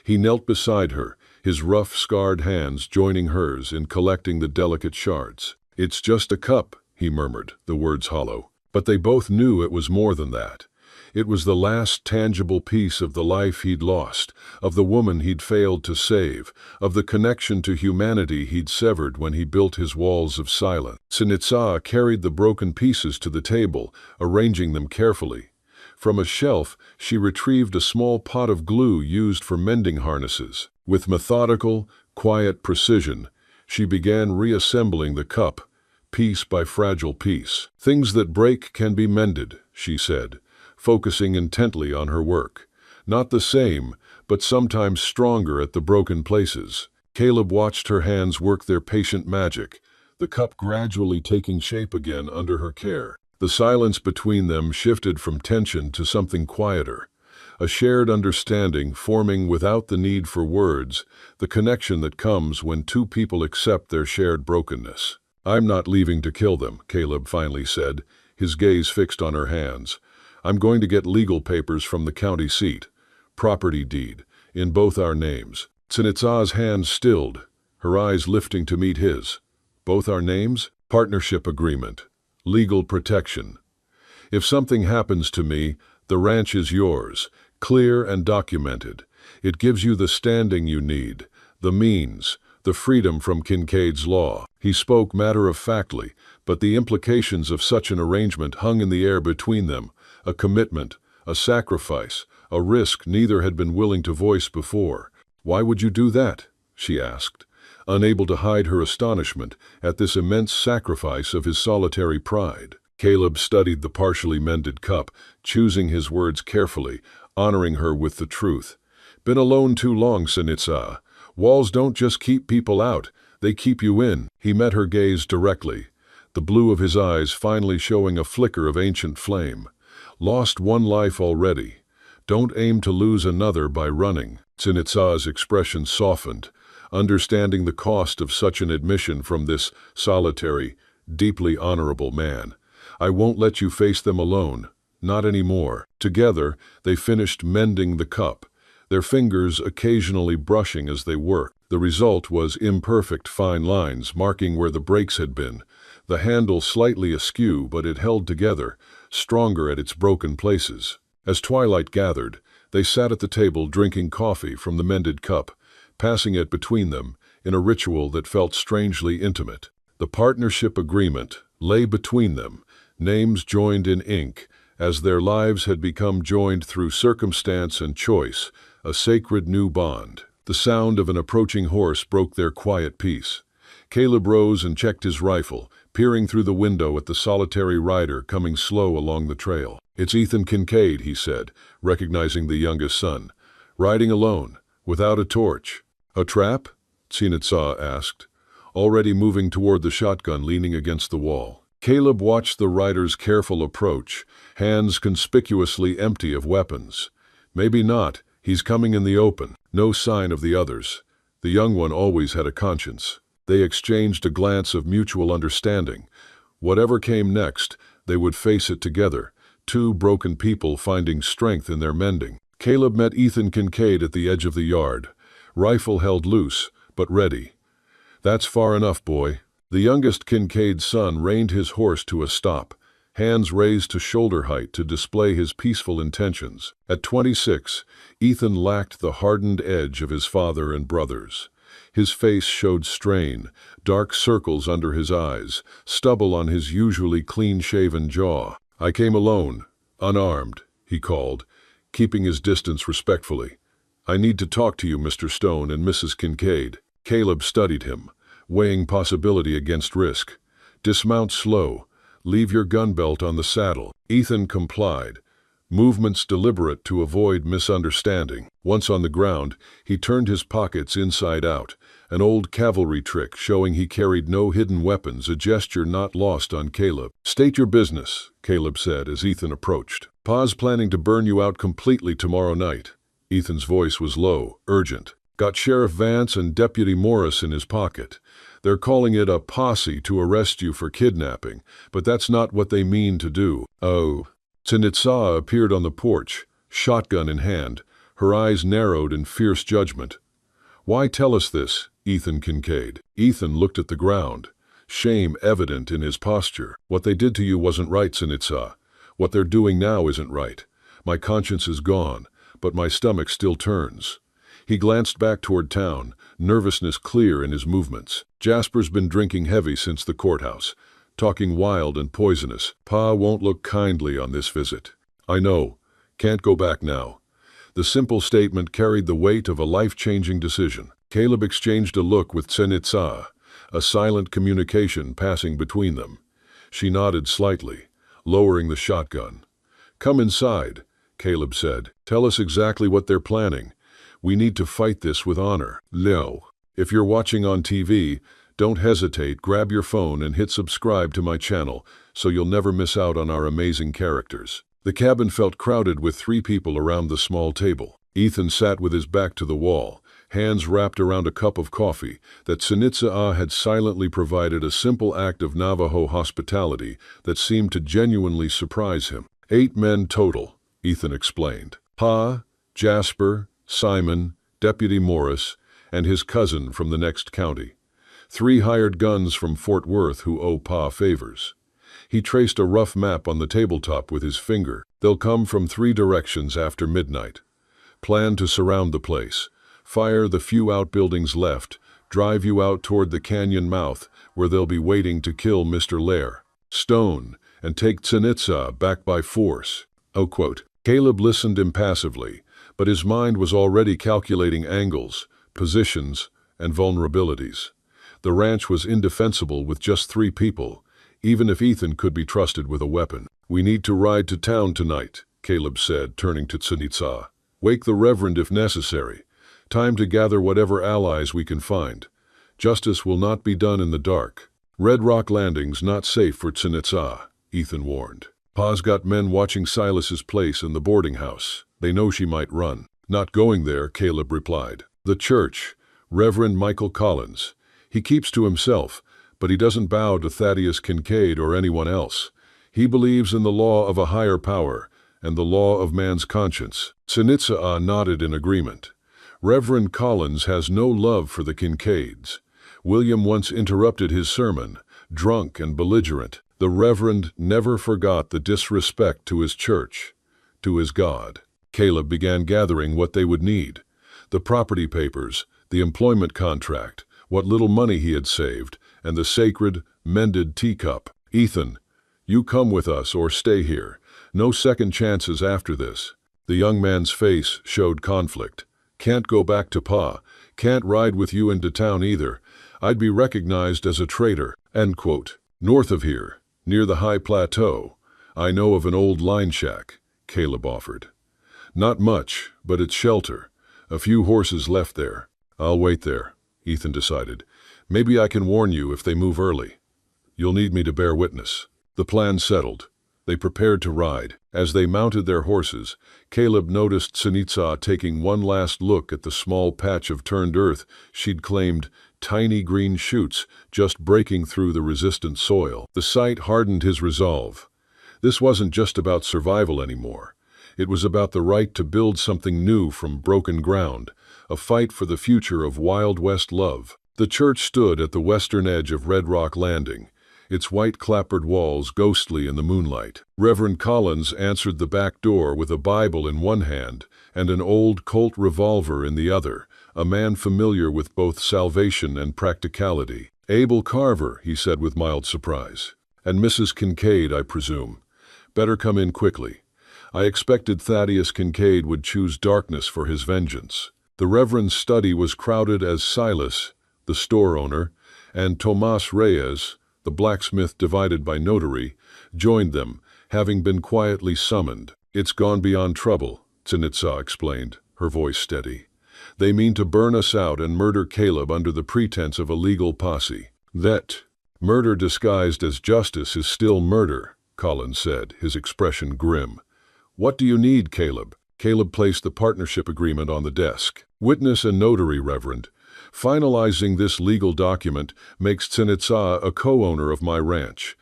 He knelt beside her, his rough, scarred hands joining hers in collecting the delicate shards. "It's just a cup," he murmured, the words hollow. But they both knew it was more than that. It was the last tangible piece of the life he'd lost, of the woman he'd failed to save, of the connection to humanity he'd severed when he built his walls of silence. Tsenitsa carried the broken pieces to the table, arranging them carefully. From a shelf, she retrieved a small pot of glue used for mending harnesses. With methodical, quiet precision, she began reassembling the cup, piece by fragile piece. "Things that break can be mended," she said, focusing intently on her work. "Not the same, but sometimes stronger at the broken places." Caleb watched her hands work their patient magic, the cup gradually taking shape again under her care. The silence between them shifted from tension to something quieter, a shared understanding forming without the need for words, the connection that comes when two people accept their shared brokenness. "I'm not leaving to kill them," Caleb finally said, his gaze fixed on her hands. "I'm going to get legal papers from the county seat, property deed, in both our names." Tsinitsa's hands stilled, her eyes lifting to meet his. Both our names? Partnership agreement. Legal protection. If something happens to me, the ranch is yours, clear and documented. It gives you the standing you need, the means, the freedom from Kincaid's law. He spoke matter-of-factly, but the implications of such an arrangement hung in the air between them, a commitment, a sacrifice, a risk neither had been willing to voice before. "Why would you do that?" she asked, unable to hide her astonishment at this immense sacrifice of his solitary pride. Caleb studied the partially mended cup, choosing his words carefully, honoring her with the truth. "Been alone too long, Tsinitsa. Walls don't just keep people out, they keep you in." He met her gaze directly, the blue of his eyes finally showing a flicker of ancient flame. "Lost one life already. Don't aim to lose another by running." Tsinitsa's expression softened, understanding the cost of such an admission from this solitary, deeply honorable man. "I won't let you face them alone. Not anymore." Together, they finished mending the cup, their fingers occasionally brushing as they worked. The result was imperfect fine lines marking where the breaks had been, the handle slightly askew, but it held together, stronger at its broken places. As twilight gathered, they sat at the table drinking coffee from the mended cup, passing it between them in a ritual that felt strangely intimate. The partnership agreement lay between them, names joined in ink, as their lives had become joined through circumstance and choice, a sacred new bond. The sound of an approaching horse broke their quiet peace. Caleb rose and checked his rifle, peering through the window at the solitary rider coming slow along the trail. "It's Ethan Kincaid," he said, recognizing the youngest son. "Riding alone, without a torch." "A trap?" Tsinitsa asked, already moving toward the shotgun leaning against the wall. Caleb watched the rider's careful approach, hands conspicuously empty of weapons. "Maybe not. He's coming in the open." No sign of the others. The young one always had a conscience. They exchanged a glance of mutual understanding. Whatever came next, they would face it together, two broken people finding strength in their mending. Caleb met Ethan Kincaid at the edge of the yard, rifle held loose, but ready. "That's far enough, boy." The youngest Kincaid's son reined his horse to a stop, hands raised to shoulder height to display his peaceful intentions. At 26, Ethan lacked the hardened edge of his father and brothers. His face showed strain, dark circles under his eyes, stubble on his usually clean-shaven jaw. "I came alone, unarmed," he called, keeping his distance respectfully. "I need to talk to you, Mr. Stone and Mrs. Kincaid." Caleb studied him, weighing possibility against risk. "Dismount slow. Leave your gun belt on the saddle." Ethan complied, movements deliberate to avoid misunderstanding. Once on the ground, he turned his pockets inside out, an old cavalry trick showing he carried no hidden weapons, a gesture not lost on Caleb. "State your business," Caleb said as Ethan approached. "Pa's planning to burn you out completely tomorrow night." Ethan's voice was low, urgent. "Got Sheriff Vance and Deputy Morris in his pocket. They're calling it a posse to arrest you for kidnapping, but that's not what they mean to do." "Oh." Tsinitsa appeared on the porch, shotgun in hand, her eyes narrowed in fierce judgment. "Why tell us this, Ethan Kincaid?" Ethan looked at the ground, shame evident in his posture. "What they did to you wasn't right, Tsinitsa. What they're doing now isn't right. My conscience is gone, but my stomach still turns." He glanced back toward town, nervousness clear in his movements. "Jasper's been drinking heavy since the courthouse, talking wild and poisonous. Pa won't look kindly on this visit." "I know. Can't go back now." The simple statement carried the weight of a life-changing decision. Caleb exchanged a look with Tsinitsa, a silent communication passing between them. She nodded slightly, lowering the shotgun. "Come inside," Caleb said. "Tell us exactly what they're planning. We need to fight this with honor." "No." "If you're watching on TV, don't hesitate, grab your phone and hit subscribe to my channel so you'll never miss out on our amazing characters." The cabin felt crowded with 3 people around the small table. Ethan sat with his back to the wall, hands wrapped around a cup of coffee that Tsinitsa had silently provided, a simple act of Navajo hospitality that seemed to genuinely surprise him. 8 men total, Ethan explained. Pa, Jasper, Simon, Deputy Morris, and his cousin from the next county. 3 hired guns from Fort Worth who owe Pa favors. He traced a rough map on the tabletop with his finger. They'll come from 3 directions after midnight. Plan to surround the place. Fire the few outbuildings left. Drive you out toward the canyon mouth, where they'll be waiting to kill Mr. Lair. Stone, and take Tsinitsa back by force." Quote. Caleb listened impassively, but his mind was already calculating angles, positions, and vulnerabilities. The ranch was indefensible with just 3 people, even if Ethan could be trusted with a weapon. "We need to ride to town tonight," Caleb said, turning to Tsinitsa. "Wake the Reverend if necessary. Time to gather whatever allies we can find. Justice will not be done in the dark." "Red Rock Landing's not safe for Tsinitsa," Ethan warned. "Pa's got men watching Silas's place in the boarding house. They know she might run." "Not going there," Caleb replied. "The church, Reverend Michael Collins. He keeps to himself, but he doesn't bow to Thaddeus Kincaid or anyone else. He believes in the law of a higher power and the law of man's conscience." Tsinitsa nodded in agreement. "Reverend Collins has no love for the Kincaids. William once interrupted his sermon, drunk and belligerent. The Reverend never forgot the disrespect to his church, to his God." Caleb began gathering what they would need: the property papers, the employment contract, what little money he had saved, and the sacred, mended teacup. "Ethan, you come with us or stay here. No second chances after this." The young man's face showed conflict. "Can't go back to Pa. Can't ride with you into town either. I'd be recognized as a traitor." End quote. "North of here, near the high plateau, I know of an old line shack," Caleb offered. "Not much, but it's shelter. A few horses left there." "I'll wait there," Ethan decided. "Maybe I can warn you if they move early. You'll need me to bear witness." The plan settled. They prepared to ride. As they mounted their horses, Caleb noticed Tsinitsa taking one last look at the small patch of turned earth she'd claimed, tiny green shoots just breaking through the resistant soil. The sight hardened his resolve. This wasn't just about survival anymore. It was about the right to build something new from broken ground, a fight for the future of Wild West love. The church stood at the western edge of Red Rock Landing, its white clapboard walls ghostly in the moonlight. Reverend Collins answered the back door with a Bible in one hand and an old Colt revolver in the other, a man familiar with both salvation and practicality. "Abel Carver," he said with mild surprise. "And Mrs. Kincaid, I presume. Better come in quickly. I expected Thaddeus Kincaid would choose darkness for his vengeance." The Reverend's study was crowded as Silas, the store owner, and Tomas Reyes, the blacksmith divided by notary, joined them, having been quietly summoned. "It's gone beyond trouble," Tsinitsa explained, her voice steady. "They mean to burn us out and murder Caleb under the pretense of a legal posse." "That murder disguised as justice is still murder," Collins said, his expression grim. "What do you need, Caleb?" Caleb placed the partnership agreement on the desk. "Witness and notary, Reverend. Finalizing this legal document makes Tsinitsa a co-owner of my ranch.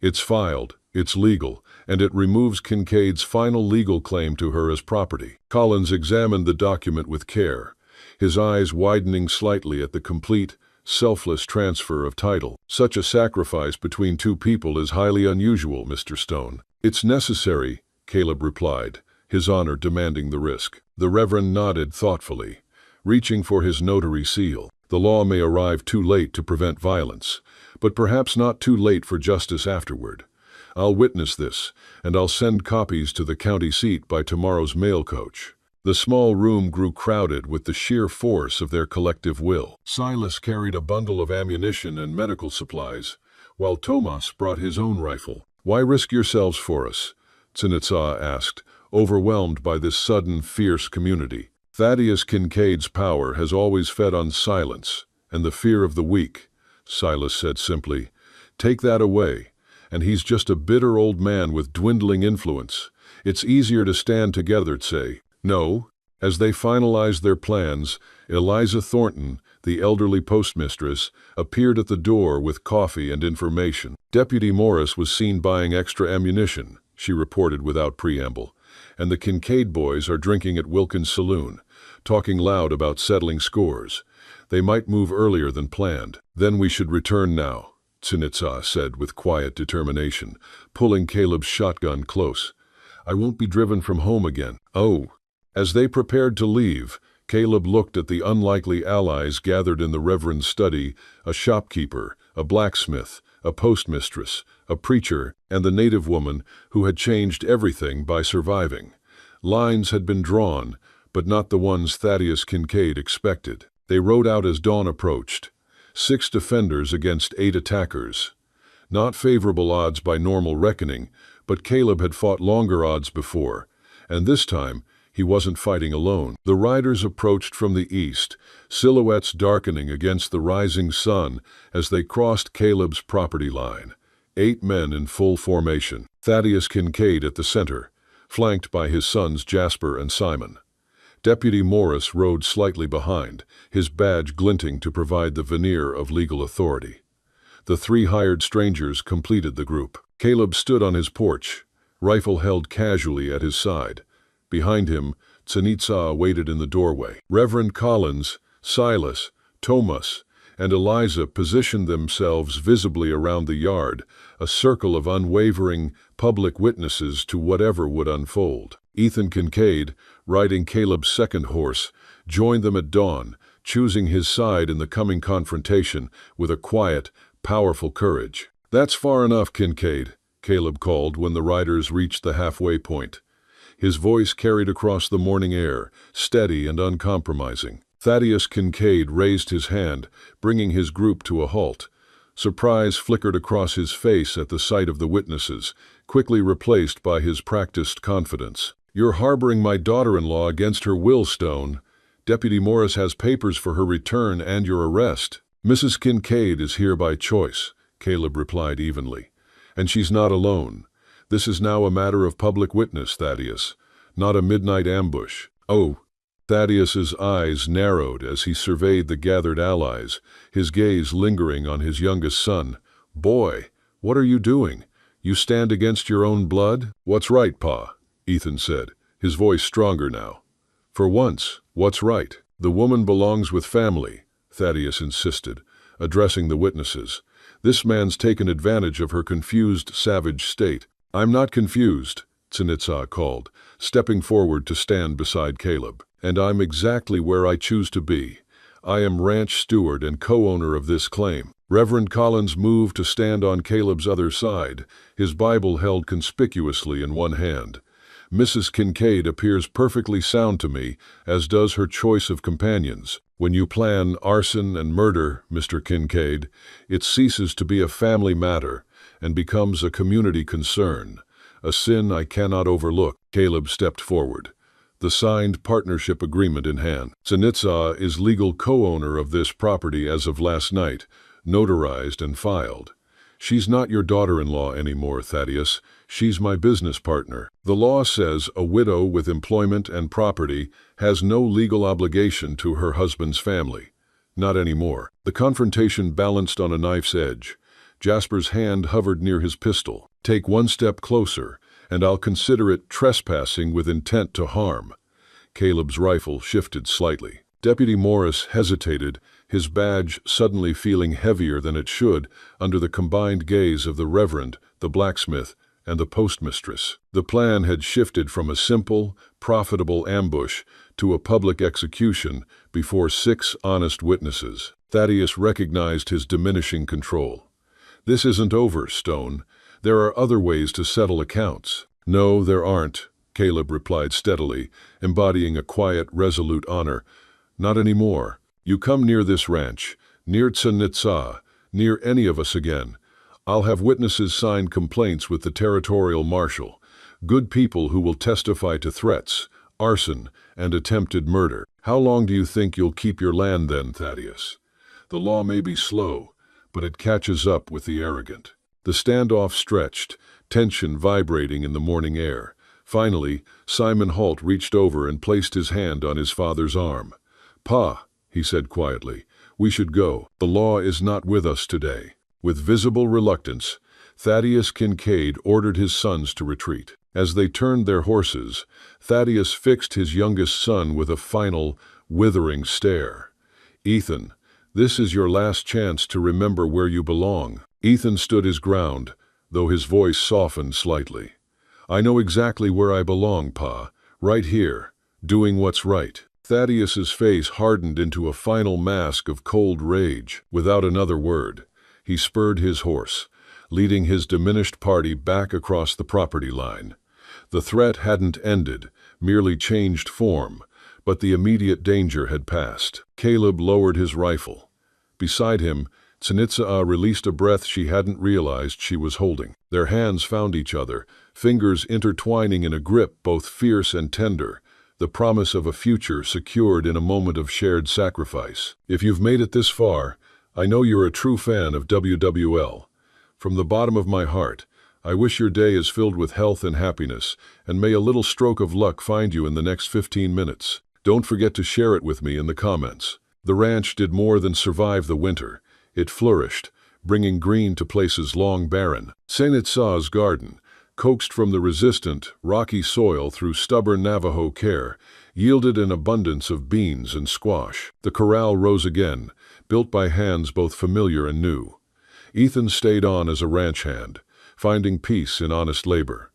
It's filed, it's legal, and it removes Kincaid's final legal claim to her as property." Collins examined the document with care, his eyes widening slightly at the complete, selfless transfer of title. "Such a sacrifice between 2 people is highly unusual, Mr. Stone." "It's necessary," Caleb replied, his honor demanding the risk. The Reverend nodded thoughtfully, reaching for his notary seal. "The law may arrive too late to prevent violence, but perhaps not too late for justice afterward. I'll witness this, and I'll send copies to the county seat by tomorrow's mail coach." The small room grew crowded with the sheer force of their collective will. Silas carried a bundle of ammunition and medical supplies, while Tomas brought his own rifle. "Why risk yourselves for us?" Tsinitsa asked, overwhelmed by this sudden, fierce community. "Thaddeus Kincaid's power has always fed on silence and the fear of the weak," Silas said simply. "Take that away, and he's just a bitter old man with dwindling influence. It's easier to stand together, say." "No." As they finalized their plans, Eliza Thornton, the elderly postmistress, appeared at the door with coffee and information. "Deputy Morris was seen buying extra ammunition," she reported without preamble, "and the Kincaid boys are drinking at Wilkins' saloon, talking loud about settling scores. They might move earlier than planned. Then we should return now, Tsinitsa said with quiet determination, pulling Caleb's shotgun close. I won't be driven from home again. Oh. As they prepared to leave, Caleb looked at the unlikely allies gathered in the Reverend's study, a shopkeeper, a blacksmith, a postmistress, a preacher, and the native woman who had changed everything by surviving. Lines had been drawn, but not the ones Thaddeus Kincaid expected. They rode out as dawn approached. 6 defenders against 8 attackers. Not favorable odds by normal reckoning, but Caleb had fought longer odds before, and this time he wasn't fighting alone. The riders approached from the east, silhouettes darkening against the rising sun as they crossed Caleb's property line. 8 men in full formation, Thaddeus Kincaid at the center, flanked by his sons Jasper and Simon. Deputy Morris rode slightly behind, his badge glinting to provide the veneer of legal authority. The 3 hired strangers completed the group. Caleb stood on his porch, rifle held casually at his side. Behind him, Tsinitsa waited in the doorway. Reverend Collins, Silas, Thomas, and Eliza positioned themselves visibly around the yard, a circle of unwavering, public witnesses to whatever would unfold. Ethan Kincaid, riding Caleb's second horse, joined them at dawn, choosing his side in the coming confrontation with a quiet, powerful courage. That's far enough, Kincaid, Caleb called when the riders reached the halfway point. His voice carried across the morning air, steady and uncompromising. Thaddeus Kincaid raised his hand, bringing his group to a halt. Surprise flickered across his face at the sight of the witnesses, quickly replaced by his practiced confidence. You're harboring my daughter-in-law against her will, Stone. Deputy Morris has papers for her return and your arrest. Mrs. Kincaid is here by choice, Caleb replied evenly. And she's not alone. This is now a matter of public witness, Thaddeus, not a midnight ambush. Oh. Thaddeus's eyes narrowed as he surveyed the gathered allies, his gaze lingering on his youngest son. Boy, what are you doing? You stand against your own blood? What's right, Pa? Ethan said, his voice stronger now. For once, what's right? The woman belongs with family, Thaddeus insisted, addressing the witnesses. This man's taken advantage of her confused, savage state. I'm not confused, Tsinitsa called, stepping forward to stand beside Caleb. And I'm exactly where I choose to be. I am ranch steward and co-owner of this claim. Reverend Collins moved to stand on Caleb's other side, his Bible held conspicuously in one hand. Mrs. Kincaid appears perfectly sound to me, as does her choice of companions. When you plan arson and murder, Mr. Kincaid, it ceases to be a family matter and becomes a community concern, a sin I cannot overlook. Caleb stepped forward, the signed partnership agreement in hand. Tsinitsa is legal co-owner of this property as of last night, notarized and filed. She's not your daughter-in-law anymore, Thaddeus. She's my business partner. The law says a widow with employment and property has no legal obligation to her husband's family. Not anymore. The confrontation balanced on a knife's edge. Jasper's hand hovered near his pistol. Take one step closer, and I'll consider it trespassing with intent to harm. Caleb's rifle shifted slightly. Deputy Morris hesitated, his badge suddenly feeling heavier than it should under the combined gaze of the Reverend, the blacksmith, and the postmistress. The plan had shifted from a simple, profitable ambush to a public execution before 6 honest witnesses. Thaddeus recognized his diminishing control. This isn't over, Stone. There are other ways to settle accounts. No, there aren't, Caleb replied steadily, embodying a quiet, resolute honor. Not anymore. You come near this ranch, near Tsinitsa, near any of us again. I'll have witnesses sign complaints with the territorial marshal, good people who will testify to threats, arson, and attempted murder. How long do you think you'll keep your land then, Thaddeus? The law may be slow, but it catches up with the arrogant. The standoff stretched, tension vibrating in the morning air. Finally, Simon Holt reached over and placed his hand on his father's arm. Pa, he said quietly, we should go. The law is not with us today. With visible reluctance, Thaddeus Kincaid ordered his sons to retreat. As they turned their horses, Thaddeus fixed his youngest son with a final, withering stare. Ethan, This is your last chance to remember where you belong." Ethan stood his ground, though his voice softened slightly. "I know exactly where I belong, Pa. Right here, doing what's right." Thaddeus's face hardened into a final mask of cold rage. Without another word, he spurred his horse, leading his diminished party back across the property line. The threat hadn't ended, merely changed form, but the immediate danger had passed. Caleb lowered his rifle. Beside him, Tsanitsaa released a breath she hadn't realized she was holding. Their hands found each other, fingers intertwining in a grip both fierce and tender, the promise of a future secured in a moment of shared sacrifice. If you've made it this far, I know you're a true fan of WWL. From the bottom of my heart, I wish your day is filled with health and happiness, and may a little stroke of luck find you in the next 15 minutes. Don't forget to share it with me in the comments. The ranch did more than survive the winter. It flourished, bringing green to places long barren. Tsanitsaa's garden, coaxed from the resistant, rocky soil through stubborn Navajo care, yielded an abundance of beans and squash. The corral rose again, built by hands both familiar and new. Ethan stayed on as a ranch hand, finding peace in honest labor.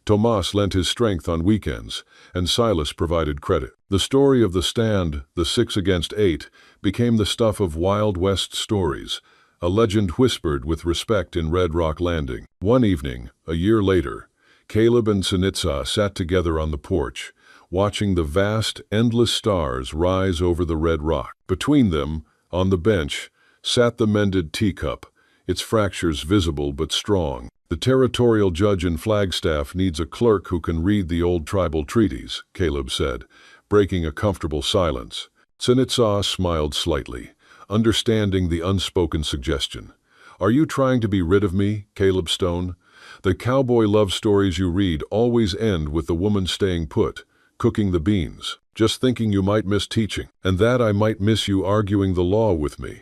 Tomas lent his strength on weekends, and Silas provided credit. The story of the stand, the 6 against 8, became the stuff of Wild West stories, a legend whispered with respect in Red Rock Landing. One evening, a year later, Caleb and Tsanitsaa sat together on the porch, watching the vast, endless stars rise over the red rock. Between them, on the bench, sat the mended teacup, its fractures visible but strong. "The territorial judge in Flagstaff needs a clerk who can read the old tribal treaties," Caleb said, breaking a comfortable silence. Tsanitsaa smiled slightly, understanding the unspoken suggestion. "Are you trying to be rid of me, Caleb Stone? The cowboy love stories you read always end with the woman staying put, cooking the beans. Just thinking you might miss teaching, and that I might miss you arguing the law with me."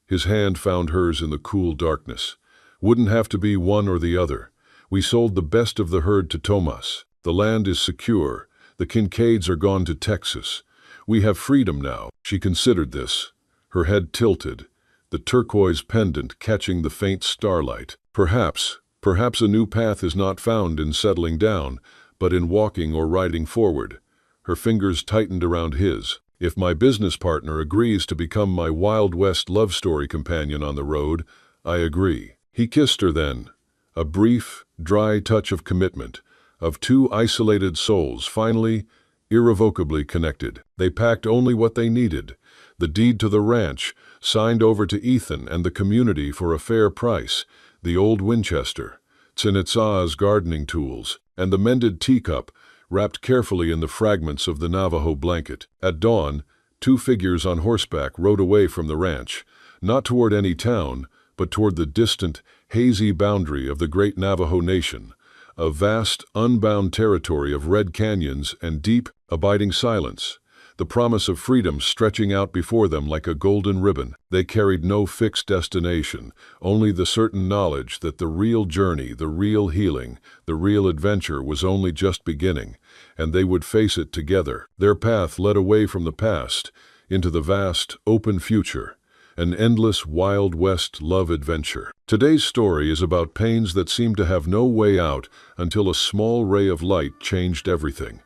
His hand found hers in the cool darkness. "Wouldn't have to be one or the other. We sold the best of the herd to Tomas. The land is secure. The Kincaids are gone to Texas. We have freedom now." She considered this, her head tilted, the turquoise pendant catching the faint starlight. Perhaps a new path is not found in settling down, but in walking or riding forward. Her fingers tightened around his. "If my business partner agrees to become my Wild West love story companion on the road, I agree." He kissed her then, a brief, dry touch of commitment, of two isolated souls finally, irrevocably connected. They packed only what they needed, the deed to the ranch, signed over to Ethan and the community for a fair price, the old Winchester, Tsanitsaa's gardening tools, and the mended teacup, wrapped carefully in the fragments of the Navajo blanket. At dawn, 2 figures on horseback rode away from the ranch, not toward any town, but toward the distant, hazy boundary of the great Navajo Nation, a vast, unbound territory of red canyons and deep, abiding silence, the promise of freedom stretching out before them like a golden ribbon. They carried no fixed destination, only the certain knowledge that the real journey, the real healing, the real adventure was only just beginning, and they would face it together. Their path led away from the past, into the vast, open future, an endless Wild West love adventure. Today's story is about pains that seemed to have no way out until a small ray of light changed everything.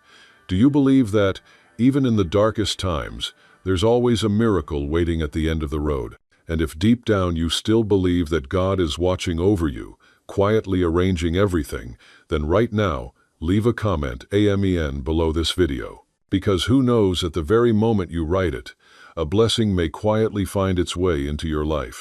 Do you believe that, even in the darkest times, there's always a miracle waiting at the end of the road? And if deep down you still believe that God is watching over you, quietly arranging everything, then right now, leave a comment AMEN below this video. Because who knows, at the very moment you write it, a blessing may quietly find its way into your life.